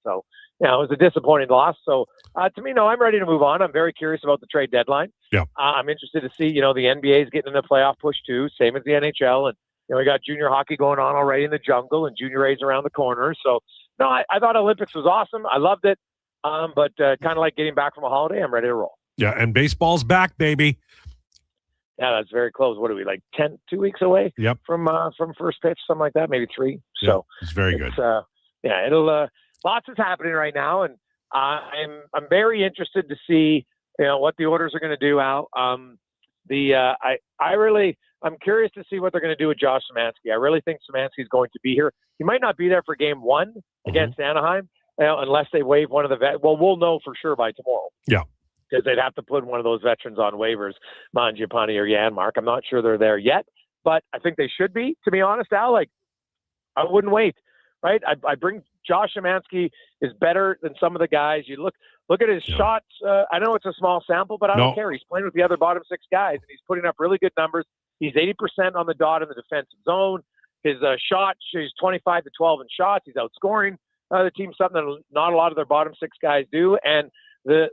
So, it was a disappointing loss. So, to me, no, I'm ready to move on. I'm very curious about the trade deadline. Yeah. I'm interested to see, the NBA is getting in the playoff push too, same as the NHL. And, we got junior hockey going on already in the jungle and junior A's around the corner. So, no, I thought Olympics was awesome. I loved it. But kind of like getting back from a holiday, I'm ready to roll. Yeah, and baseball's back, baby. Yeah, that's very close. What are we, like 2 weeks away? Yep. From first pitch, something like that, maybe 3. Yeah, so it's very good. It'll lots is happening right now, and I'm very interested to see what the Oilers are going to do, Al. I'm curious to see what they're going to do with Josh Szymanski. I really think Szymanski is going to be here. He might not be there for Game 1 against Anaheim, unless they waive one of the we'll know for sure by tomorrow. Yeah. Because they'd have to put one of those veterans on waivers, Mangiapane or Janmark. I'm not sure they're there yet, but I think they should be, to be honest, Al. Like, I wouldn't wait, right? I bring Josh Szymanski is better than some of the guys. You look at his shots. I know it's a small sample, but I don't care. He's playing with the other bottom 6 guys, and he's putting up really good numbers. He's 80% on the dot in the defensive zone. His shots, he's 25 to 12 in shots. He's outscoring the team, something that not a lot of their bottom 6 guys do. And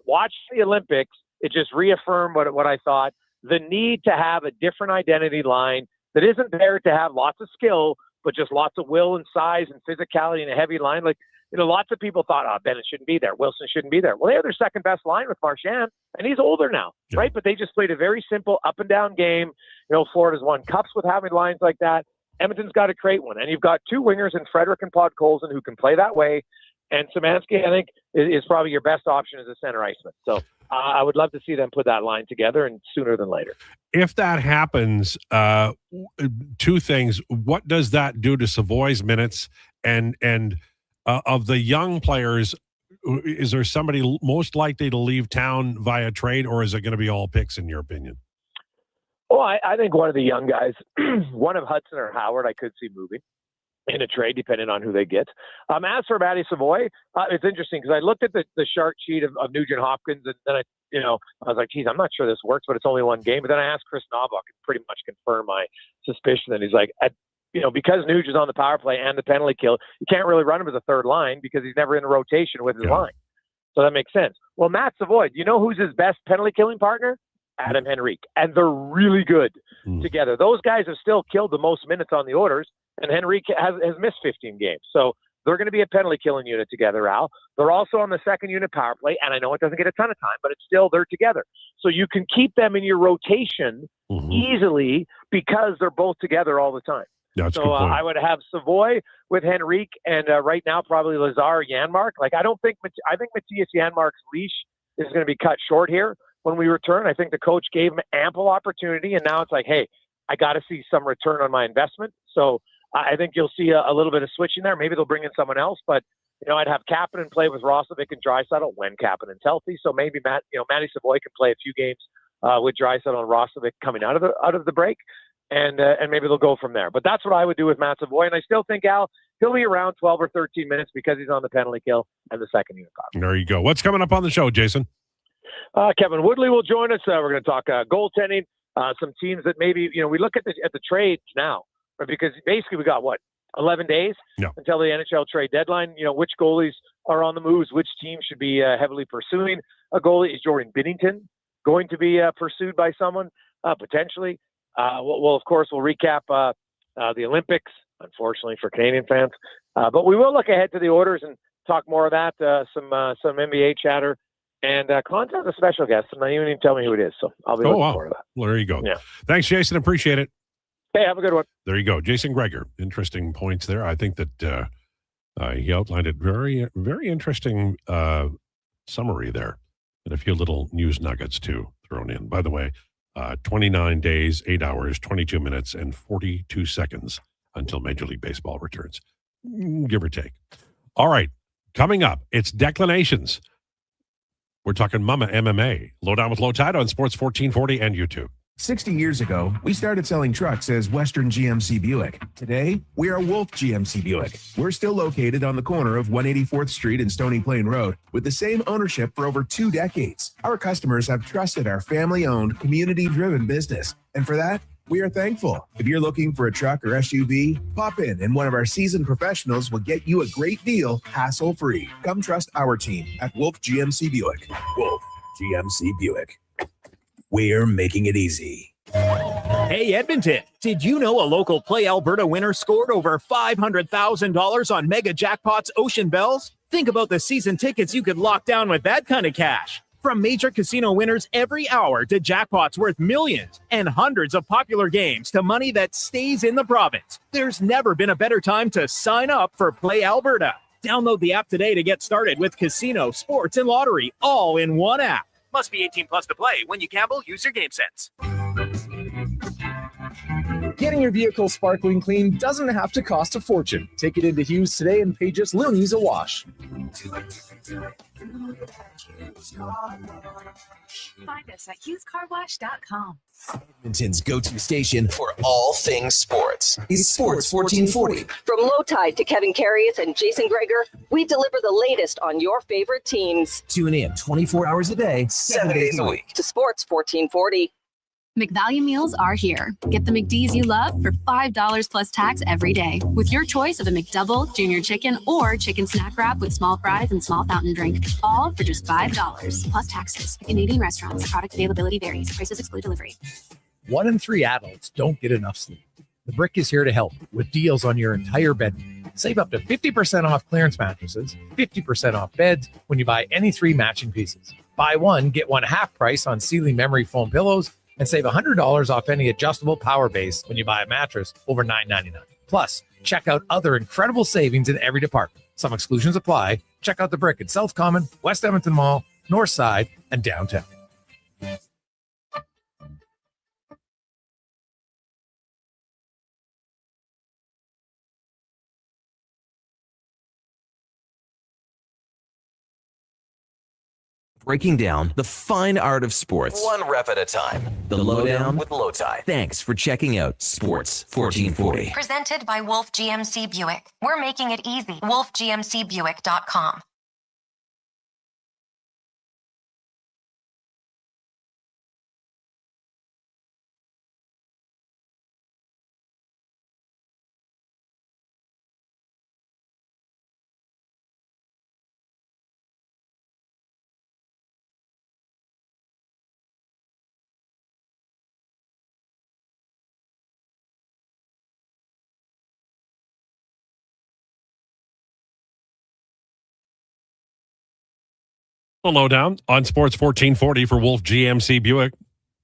watch the Olympics, it just reaffirmed what I thought, the need to have a different identity line that isn't there to have lots of skill, but just lots of will and size and physicality in a heavy line. Like, lots of people thought, Bennett shouldn't be there, Wilson shouldn't be there. Well, they have their second best line with Marchand, and he's older now, right? But they just played a very simple up and down game. Florida's won cups with having lines like that. Edmonton's got to create one, and you've got 2 wingers in Frederick and Podkolzin who can play that way. And Szymanski, I think, is probably your best option as a center iceman. So I would love to see them put that line together, and sooner than later. If that happens, 2 things. What does that do to Savoy's minutes? And of the young players, is there somebody most likely to leave town via trade, or is it going to be all picks, in your opinion? Well, I think one of the young guys, one of Hudson or Howard, I could see moving in a trade, depending on who they get. As for Matty Savoy, it's interesting because I looked at the chart sheet of Nugent Hopkins, and then I was like, geez, I'm not sure this works, but it's only one game. But then I asked Chris Knobloch, and pretty much confirmed my suspicion. And he's like, because Nuge is on the power play and the penalty kill, you can't really run him as a third line because he's never in a rotation with his line. So that makes sense. Well, Matt Savoy, you know who's his best penalty killing partner? Adam Henrique. And they're really good together. Those guys have still killed the most minutes on the Oilers, and Henrique has missed 15 games. So they're going to be a penalty killing unit together, Al. They're also on the second unit power play, and I know it doesn't get a ton of time, but it's still, they're together. So you can keep them in your rotation easily because they're both together all the time. Yeah, so I would have Savoy with Henrique, and right now probably Lazar, Janmark. Like, I think Matthias Janmark's leash is going to be cut short here when we return. I think the coach gave him ample opportunity, and now it's like, hey, I got to see some return on my investment. So I think you'll see a little bit of switching there. Maybe they'll bring in someone else, but I'd have Kapanen play with Roslovic and Draisaitl when Kapanen's healthy. So maybe Matty Savoy can play a few games with Draisaitl and Roslovic coming out of the break, and maybe they'll go from there. But that's what I would do with Matt Savoy, and I still think, Al, he'll be around 12 or 13 minutes because he's on the penalty kill and the second unit power. There you go. What's coming up on the show, Jason? Kevin Woodley will join us. We're going to talk goaltending, some teams that maybe, we look at the trades now, right? Because basically we got 11 days until the NHL trade deadline. Which goalies are on the moves, which team should be heavily pursuing a goalie. Is Jordan Binnington going to be pursued by someone potentially? Well, of course, we'll recap the Olympics, unfortunately for Canadian fans. But we will look ahead to the orders and talk more of that, some NBA chatter, and contact a special guest. I'm not even going to tell me who it is, so I'll be looking forward to that. Well, there you go. Yeah. Thanks, Jason. Appreciate it. Hey, have a good one. There you go. Jason Krueger. Interesting points there. I think that he outlined it very, very interesting summary there, and a few little news nuggets, too, thrown in. By the way, 29 days, 8 hours, 22 minutes, and 42 seconds until Major League Baseball returns, give or take. All right, coming up, it's Declinations. We're talking Mama MMA. Lowdown with Lowetide on Sports 1440 and YouTube. 60 years ago, we started selling trucks as Western GMC Buick. Today, we are Wolf GMC Buick. We're still located on the corner of 184th Street and Stony Plain Road with the same ownership for over 2 decades. Our customers have trusted our family-owned, community-driven business. And for that, we are thankful. If you're looking for a truck or SUV, pop in and one of our seasoned professionals will get you a great deal, hassle-free. Come trust our team at Wolf GMC Buick. Wolf GMC Buick. We're making it easy. Hey, Edmonton, did you know a local Play Alberta winner scored over $500,000 on Mega Jackpots Ocean Bells? Think about the season tickets you could lock down with that kind of cash. From major casino winners every hour to jackpots worth millions and hundreds of popular games to money that stays in the province, there's never been a better time to sign up for Play Alberta. Download the app today to get started with casino, sports, and lottery all in one app. Must be 18 plus to play. When you gamble, use your game sense. Getting your vehicle sparkling clean doesn't have to cost a fortune. Take it into Hughes today and pay just loonies a wash. Find us at HughesCarWash.com. Edmonton's go-to station for all things sports is Sports 1440. From Lowetide to Kevin Carius and Jason Krueger, we deliver the latest on your favorite teams. Tune in 24 hours a day, 7 days a week to Sports 1440. McValue meals are here. Get the McD's you love for $5 plus tax every day with your choice of a McDouble, Junior Chicken, or Chicken Snack Wrap with small fries and small fountain drink. All for just $5 plus taxes. At Canadian restaurants, product availability varies. Prices exclude delivery. 1 in 3 adults don't get enough sleep. The Brick is here to help with deals on your entire bed. Save up to 50% off clearance mattresses, 50% off beds when you buy any 3 matching pieces. Buy one, get one half price on Sealy memory foam pillows, and save $100 off any adjustable power base when you buy a mattress over $9.99. Plus, check out other incredible savings in every department. Some exclusions apply. Check out the Brick at South Common, West Edmonton Mall, North Side, and downtown. Breaking down the fine art of sports, 1 rep at a time. The Lowdown with Lowetide. Thanks for checking out Sports 1440. Presented by Wolf GMC Buick. We're making it easy. WolfGMCBuick.com. Lowdown on Sports 1440 for Wolf GMC Buick.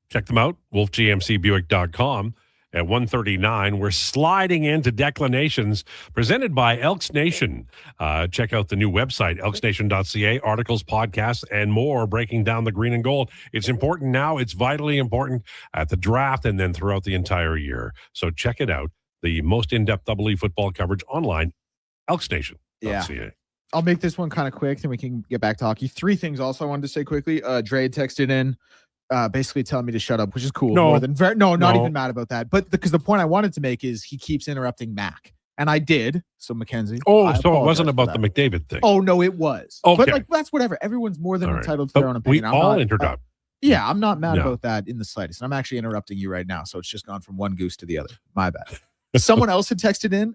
Check them out, wolfgmcbuick.com. At 1:39, we're sliding into Declinations presented by Elks Nation. Check out the new website, elksnation.ca, articles, podcasts, and more, breaking down the green and gold. It's important now. It's vitally important at the draft and then throughout the entire year. So check it out. The most in-depth double E football coverage online, elksnation.ca. Yeah. I'll make this one kind of quick, then we can get back to hockey. 3 things also I wanted to say quickly. Dre texted in, basically telling me to shut up, which is cool. No, not even mad about that. But because the point I wanted to make is he keeps interrupting Mac. And I did. So Mackenzie. Oh, so it wasn't about the McDavid thing. Oh no, it was. Okay. But like that's whatever. Everyone's more than entitled to their own opinion. We all interrupt. Yeah, I'm not mad about that in the slightest. And I'm actually interrupting you right now. So it's just gone from one goose to the other. My bad. Someone else had texted in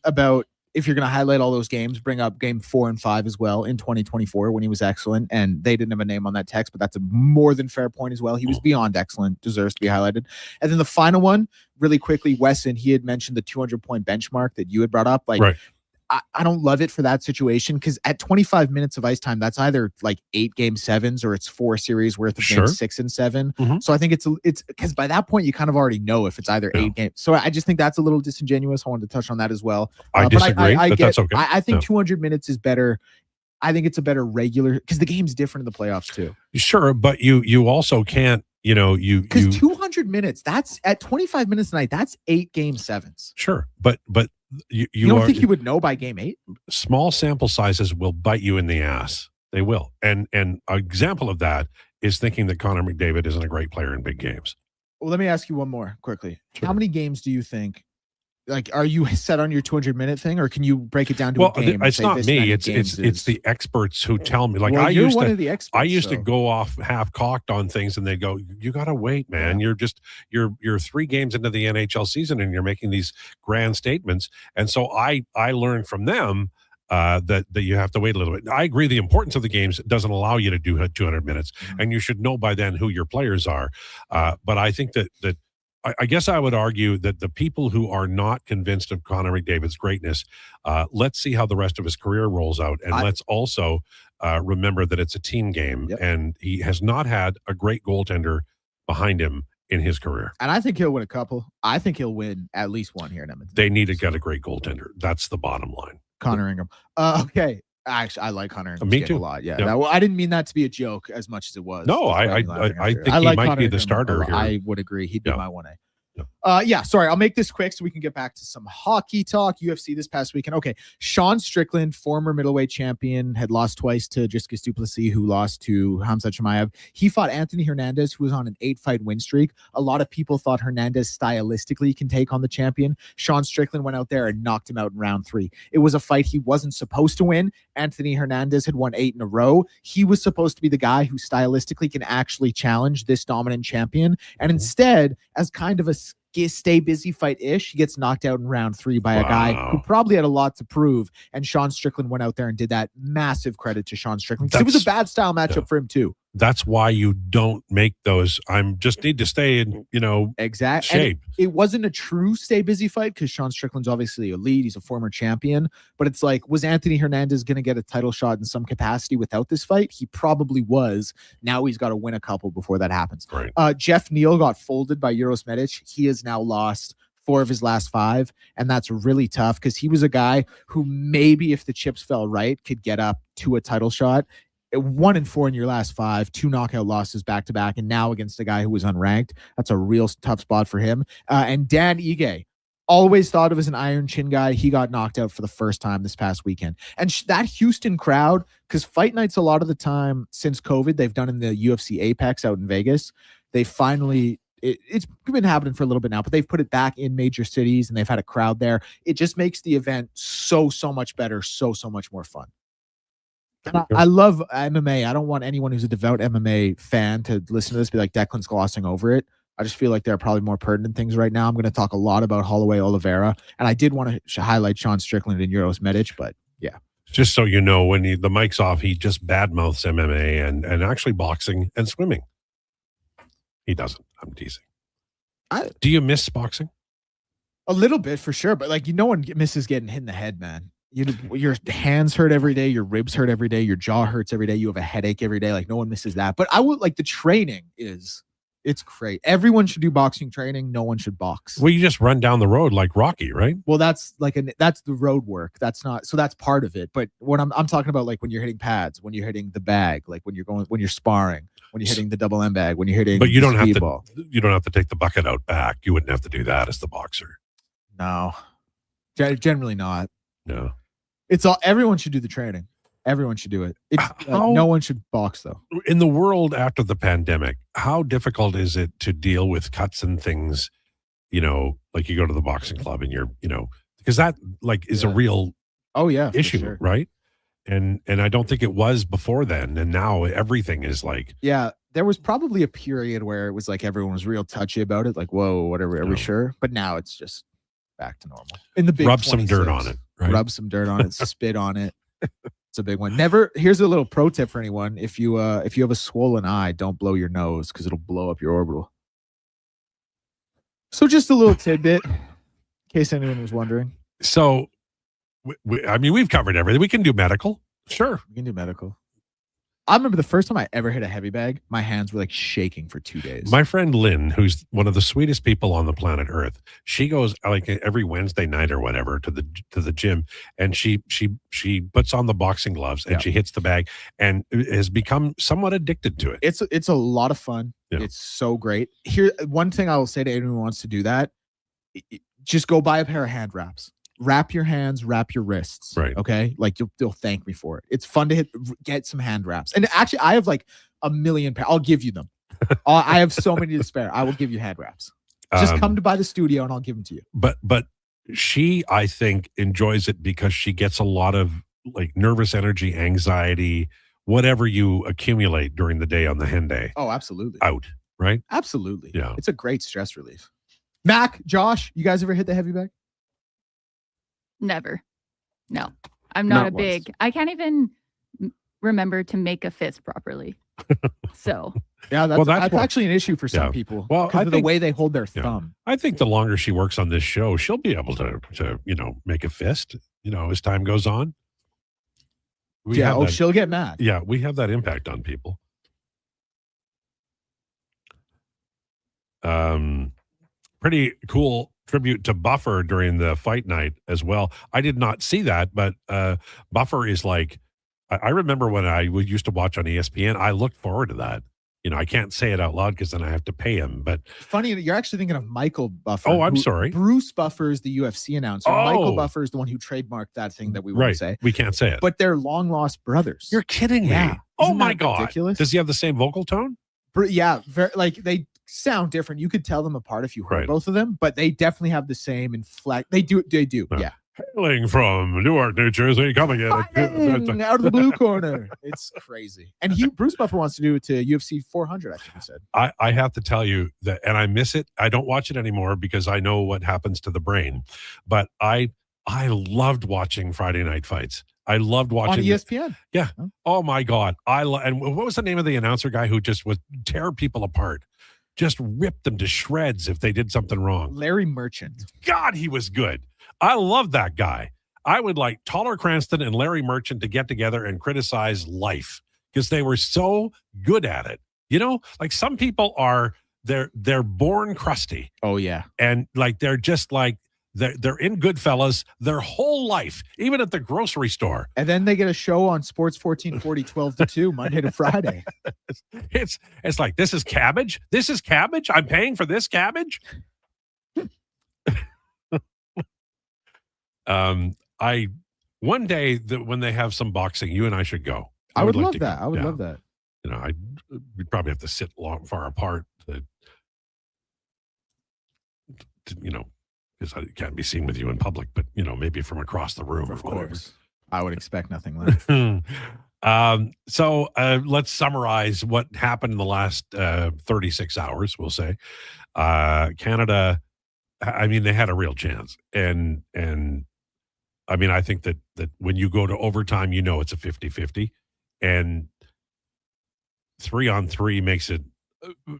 about if you're going to highlight all those games, bring up game 4 and 5 as well in 2024 when he was excellent. And they didn't have a name on that text, but that's a more than fair point as well. He was beyond excellent, deserves to be highlighted. And then the final one, really quickly, Wesson, he had mentioned the 200-point benchmark that you had brought up. Like, I don't love it for that situation because at 25 minutes of ice time, that's either like 8 game 7s or it's 4 series worth of games 6 and 7. So I think it's because by that point you kind of already know if it's either 8 games. So I just think that's a little disingenuous. I wanted to touch on that as well. I disagree, but that's okay. I think 200 minutes is better. I think it's a better regular because the game's different in the playoffs too. Sure, but you also can't. Because 200 minutes, that's at 25 minutes a night. That's 8 game 7s. Sure, but you don't think you would know by game 8? Small sample sizes will bite you in the ass. They will. And an example of that is thinking that Connor McDavid isn't a great player in big games. Well, let me ask you one more quickly. Sure. How many games do you think? Like, are you set on your 200-minute thing, or can you break it down to a game? It's not me. It's the experts who tell me. Like, I used to go off half cocked on things, and they go, "You got to wait, man. You're 3 games into the NHL season, and you're making these grand statements." And so I learned from them that you have to wait a little bit. I agree. The importance of the games doesn't allow you to do 200 minutes, and you should know by then who your players are. But I think that I guess I would argue that the people who are not convinced of Connor McDavid's greatness, let's see how the rest of his career rolls out. And let's also remember that it's a team game, and he has not had a great goaltender behind him in his career. And I think he'll win a couple. I think he'll win at least one here in Edmonton. They need to get a great goaltender. That's the bottom line. Connor Ingram. Okay. Actually, I like Hunter Me too. a lot. Yeah. I didn't mean that to be a joke as much as it was. No, I think he like might Hunter be the Ingram starter here. I would agree. He'd be my 1A. Sorry, I'll make this quick so we can get back to some hockey talk. UFC this past weekend. Okay, Sean Strickland, former middleweight champion, had lost twice to Jiscus Duplessis, who lost to Hamza Chimaev. He fought Anthony Hernandez, who was on an 8-fight win streak. A lot of people thought Hernandez stylistically can take on the champion. Sean Strickland went out there and knocked him out in round 3. It was a fight he wasn't supposed to win. Anthony Hernandez had won 8 in a row. He was supposed to be the guy who stylistically can actually challenge this dominant champion. And instead, as kind of a stay busy fight-ish, he gets knocked out in round 3 by a guy who probably had a lot to prove, and Sean Strickland went out there and did that. Massive credit to Sean Strickland. It was a bad style matchup for him too. That's why you don't make those. Just need to stay in, shape. It wasn't a true stay busy fight because Sean Strickland's obviously elite. He's a former champion, but it's like, was Anthony Hernandez going to get a title shot in some capacity without this fight? He probably was. Now he's got to win a couple before that happens. Right. Jeff Neal got folded by Euros Medic. He has now lost 4 of his last 5, and that's really tough because he was a guy who maybe if the chips fell right could get up to a title shot. 1-4 in your last 5, 2 knockout losses back to back, and now against a guy who was unranked. That's a real tough spot for him. And Dan Ige, always thought of as an iron chin guy. He got knocked out for the first time this past weekend. And that Houston crowd, because fight nights a lot of the time since COVID, they've done in the UFC Apex out in Vegas. They finally, it's been happening for a little bit now, but they've put it back in major cities and they've had a crowd there. It just makes the event so much better, so much more fun. And I love MMA. I don't want anyone who's a devout MMA fan to listen to this be like Declan's glossing over it. I just feel like there are probably more pertinent things right now. I'm going to talk a lot about Holloway Oliveira, and I did want to highlight Sean Strickland and Euros Medic, but yeah. Just so you know, when the mic's off, he just badmouths MMA and actually boxing and swimming. He doesn't. I'm teasing. Do you miss boxing? A little bit for sure, but no one misses getting hit in the head, man. Your hands hurt every day, your ribs hurt every day, your jaw hurts every day, you have a headache every day. No one misses that. But I would the training it's great. Everyone should do boxing training. No one should box. Well, you just run down the road like Rocky, right? Well, that's that's the road work. That's part of it. But what I'm talking about, when you're hitting pads, when you're hitting the bag, when you're sparring, when you're hitting the double M bag, when you're hitting. But you don't have to. You don't have to take the bucket out back. You wouldn't have to do that as the boxer. No, generally not. No. It's all. Everyone should do the training. Everyone should do it. No one should box though. In the world after the pandemic, how difficult is it to deal with cuts and things? You go to the boxing club and you're because that is a real issue, sure. right? And I don't think it was before then, and now everything is like there was probably a period where it was like everyone was real touchy about it, like whoa, whatever, are we sure? But now it's just back to normal. In the big rub some 26, dirt on it, right? Rub some dirt on it, spit on it. It's a big one. Never. Here's a little pro tip for anyone: if you have a swollen eye, don't blow your nose because it'll blow up your orbital. So just a little tidbit, in case anyone was wondering. So, I mean, we've covered everything. We can do medical. Sure. We can do medical. I remember the first time I ever hit a heavy bag, my hands were like shaking for 2 days. My friend Lynn, who's one of the sweetest people on the planet Earth, she goes like every Wednesday night or whatever to the gym, and she puts on the boxing gloves and she hits the bag and has become somewhat addicted to it. It's a lot of fun. Yeah. It's so great. Here, one thing I will say to anyone who wants to do that, just go buy a pair of hand wraps. Wrap your hands, wrap your wrists. Right. Okay. Like you'll thank me for it. It's fun to get some hand wraps. And actually, I have like a million pairs. I'll give you them. I have so many to spare. I will give you hand wraps. Just come to buy the studio and I'll give them to you. But she, I think, enjoys it because she gets a lot of like nervous energy, anxiety, whatever you accumulate during the day on the hen day. Oh, absolutely. Out, right? Absolutely. Yeah. It's a great stress relief. Mac, Josh, you guys ever hit the heavy bag? Never. No, I'm not a big. I can't even remember to make a fist properly. So yeah, that's actually an issue for some people. Well, because of the way they hold their thumb. I think the longer she works on this show, she'll be able to make a fist. As time goes on. She'll get mad. Yeah, we have that impact on people. Pretty cool tribute to Buffer during the fight night as well. I did not see that, but Buffer is like, I remember when I used to watch on ESPN, I looked forward to that. I can't say it out loud because then I have to pay him. But funny, you're actually thinking of Michael Buffer. Oh, I'm sorry. Bruce Buffer is the UFC announcer. Oh. Michael Buffer is the one who trademarked that thing that we won't say. We can't say it. But they're long lost brothers. You're kidding me. Yeah. Oh Isn't my that God. ridiculous? Does he have the same vocal tone? Yeah, they sound different. You could tell them apart if you heard both of them, but they definitely have the same inflect. They do. Yeah. Hailing from Newark, New Jersey, coming in out of the blue corner. It's crazy. And Bruce Buffer wants to do it to UFC 400, I think he said. I have to tell you that, and I miss it. I don't watch it anymore because I know what happens to the brain. But I loved watching Friday night fights. I loved watching on ESPN. Yeah. Oh my God. And what was the name of the announcer guy who just would tear people apart? Just rip them to shreds if they did something wrong. Larry Merchant. God, he was good. I love that guy. I would like Taller Cranston and Larry Merchant to get together and criticize life because they were so good at it. Like some people they're born crusty. Oh yeah. And like they're just like they're in Goodfellas their whole life, even at the grocery store. And then they get a show on Sports 1440 12 to 2 Monday to Friday. It's like, this is cabbage. This is cabbage. I'm paying for this cabbage. One day when they have some boxing, you and I should go. I would love that. I would love that. We'd probably have to sit far apart to because I can't be seen with you in public, but maybe from across the room. Of course. I would expect nothing less. So let's summarize what happened in the last 36 hours, we'll say. Canada, I mean, they had a real chance. And I mean, I think that when you go to overtime, it's a 50-50. And 3-on-3 makes it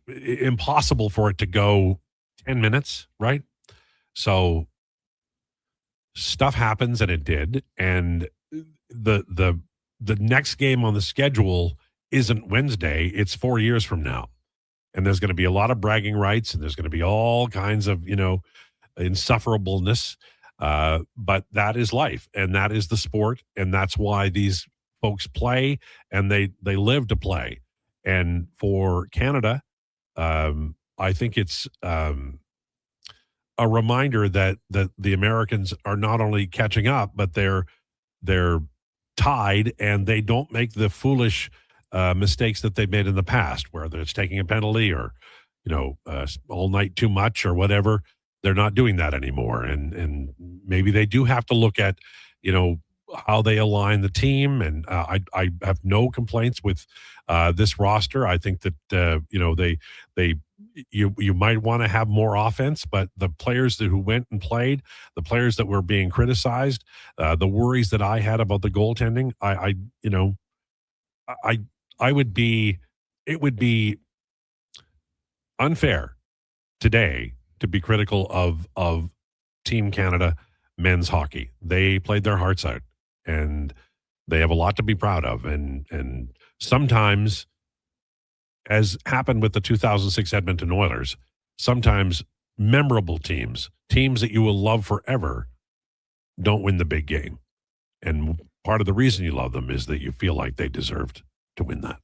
impossible for it to go 10 minutes, right? So stuff happens, and it did. And the next game on the schedule isn't Wednesday. It's 4 years from now. And there's going to be a lot of bragging rights, and there's going to be all kinds of, insufferableness. But that is life, and that is the sport. And that's why these folks play, and they live to play. And for Canada, I think it's a reminder that the Americans are not only catching up, but they're tied, and they don't make the foolish mistakes that they've made in the past, whether it's taking a penalty or all night too much or whatever. They're not doing that anymore. And maybe they do have to look at, how they align the team. And I have no complaints with this roster. I think that, you might want to have more offense, but the players who went and played, the players that were being criticized, the worries that I had about the goaltending, it would be unfair today to be critical of Team Canada men's hockey. They played their hearts out, and they have a lot to be proud of. And sometimes, as happened with the 2006 Edmonton Oilers, sometimes memorable teams that you will love forever, don't win the big game. And part of the reason you love them is that you feel like they deserved to win that.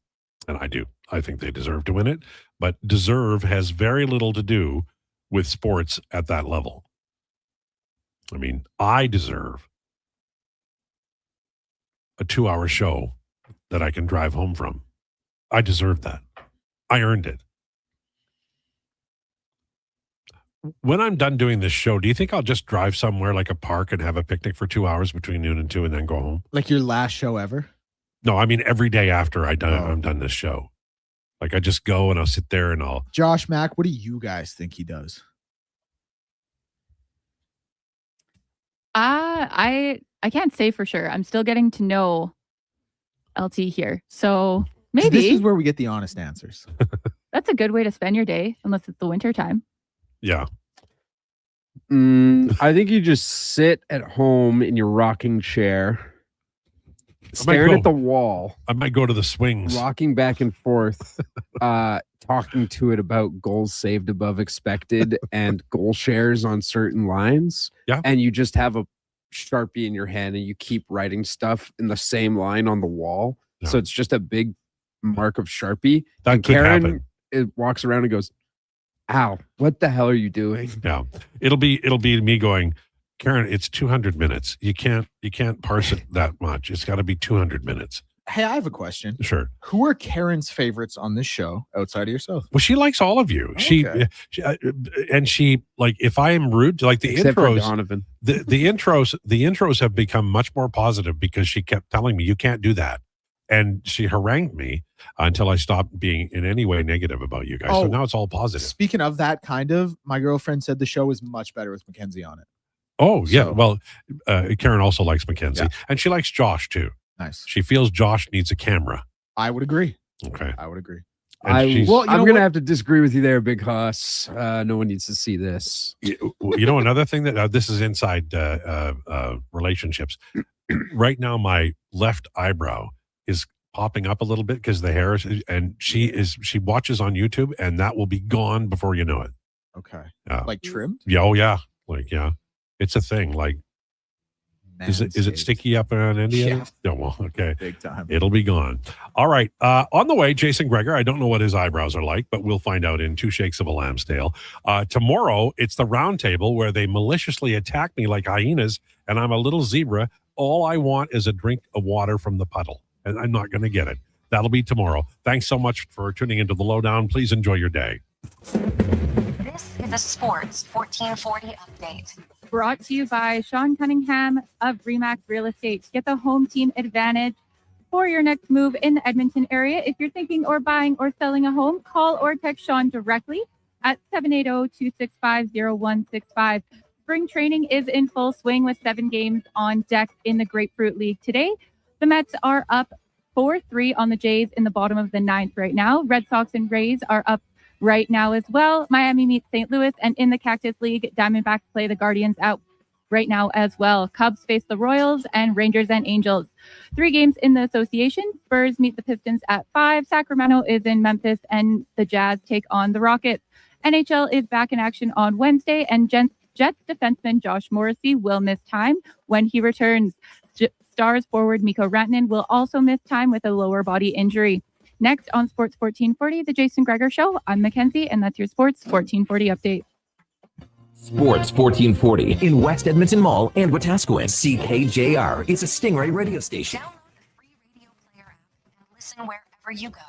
And I do. I think they deserve to win it. But deserve has very little to do with sports at that level. I mean, I deserve a 2-hour show that I can drive home from. I deserve that. I earned it. When I'm done doing this show, do you think I'll just drive somewhere like a park and have a picnic for 2 hours between noon and 2 and then go home? Like your last show ever? No, I mean every day after I'm done this show. Like I just go and I'll sit there and I'll... Josh Mack, what do you guys think he does? I can't say for sure. I'm still getting to know LT here. So maybe this is where we get the honest answers. That's a good way to spend your day, unless it's the winter time. Yeah. I think you just sit at home in your rocking chair, staring at the wall. I might go to the swings. Rocking back and forth, talking to it about goals saved above expected and goal shares on certain lines. Yeah. And you just have a Sharpie in your hand and you keep writing stuff in the same line on the wall. Yeah. So it's just a big mark of Sharpie. That and could Karen happen. It walks around and goes, "Ow, what the hell are you doing?" Yeah. It'll be me going, "Karen, it's 200 minutes. You can't parse it that much. It's got to be 200 minutes." Hey, I have a question. Sure. Who are Karen's favorites on this show outside of yourself? Well, she likes all of you. Okay. She like, if I am rude, like the Except for intros, Donovan. the intros have become much more positive because she kept telling me you can't do that. And she harangued me until I stopped being in any way negative about you guys. So now it's all positive. Speaking of that, my girlfriend said the show is much better with Mackenzie on it. Oh, yeah. Well, Karen also likes Mackenzie. Yeah. And she likes Josh, too. Nice. She feels Josh needs a camera. I would agree. Okay. I would agree. I'm going to have to disagree with you there, Big Hoss. No one needs to see this. Another thing that this is inside relationships. Right now, my left eyebrow is popping up a little bit because the hair is, and she watches on YouTube, and that will be gone before you know it. Okay. Like trimmed? Yeah. Oh, yeah. Like, yeah. It's a thing. Like, is it sticky up on India? Yeah. No, well, okay. Big time. It'll be gone. All right. On the way, Jason Gregor. I don't know what his eyebrows are like, but we'll find out in 2 shakes of a lamb's tail. Tomorrow, it's the round table where they maliciously attack me like hyenas, and I'm a little zebra. All I want is a drink of water from the puddle, and I'm not going to get it. That'll be tomorrow. Thanks so much for tuning into the Lowdown. Please enjoy your day. This is a Sports 1440 update. Brought to you by Sean Cunningham of Remax Real Estate. Get the home team advantage for your next move in the Edmonton area. If you're thinking or buying or selling a home, call or text Sean directly at 780-265-0165. Spring training is in full swing with 7 games on deck in the Grapefruit League today. The Mets are up 4-3 on the Jays in the bottom of the 9th right now. Red Sox and Rays are up right now as well. Miami meets St. Louis, and in the Cactus League, Diamondbacks play the Guardians out right now as well. Cubs face the Royals, and Rangers and Angels. 3 games in the association. Spurs meet the Pistons at 5. Sacramento is in Memphis, and the Jazz take on the Rockets. NHL is back in action on Wednesday, and Jets defenseman Josh Morrissey will miss time when he returns. Stars forward Mikko Rantanen will also miss time with a lower body injury. Next on Sports 1440, The Jason Gregor Show. I'm Mackenzie, and that's your Sports 1440 update. Sports 1440 in West Edmonton Mall and Wetaskiwin. CKJR is a Stingray radio station. Download the free radio player app and listen wherever you go.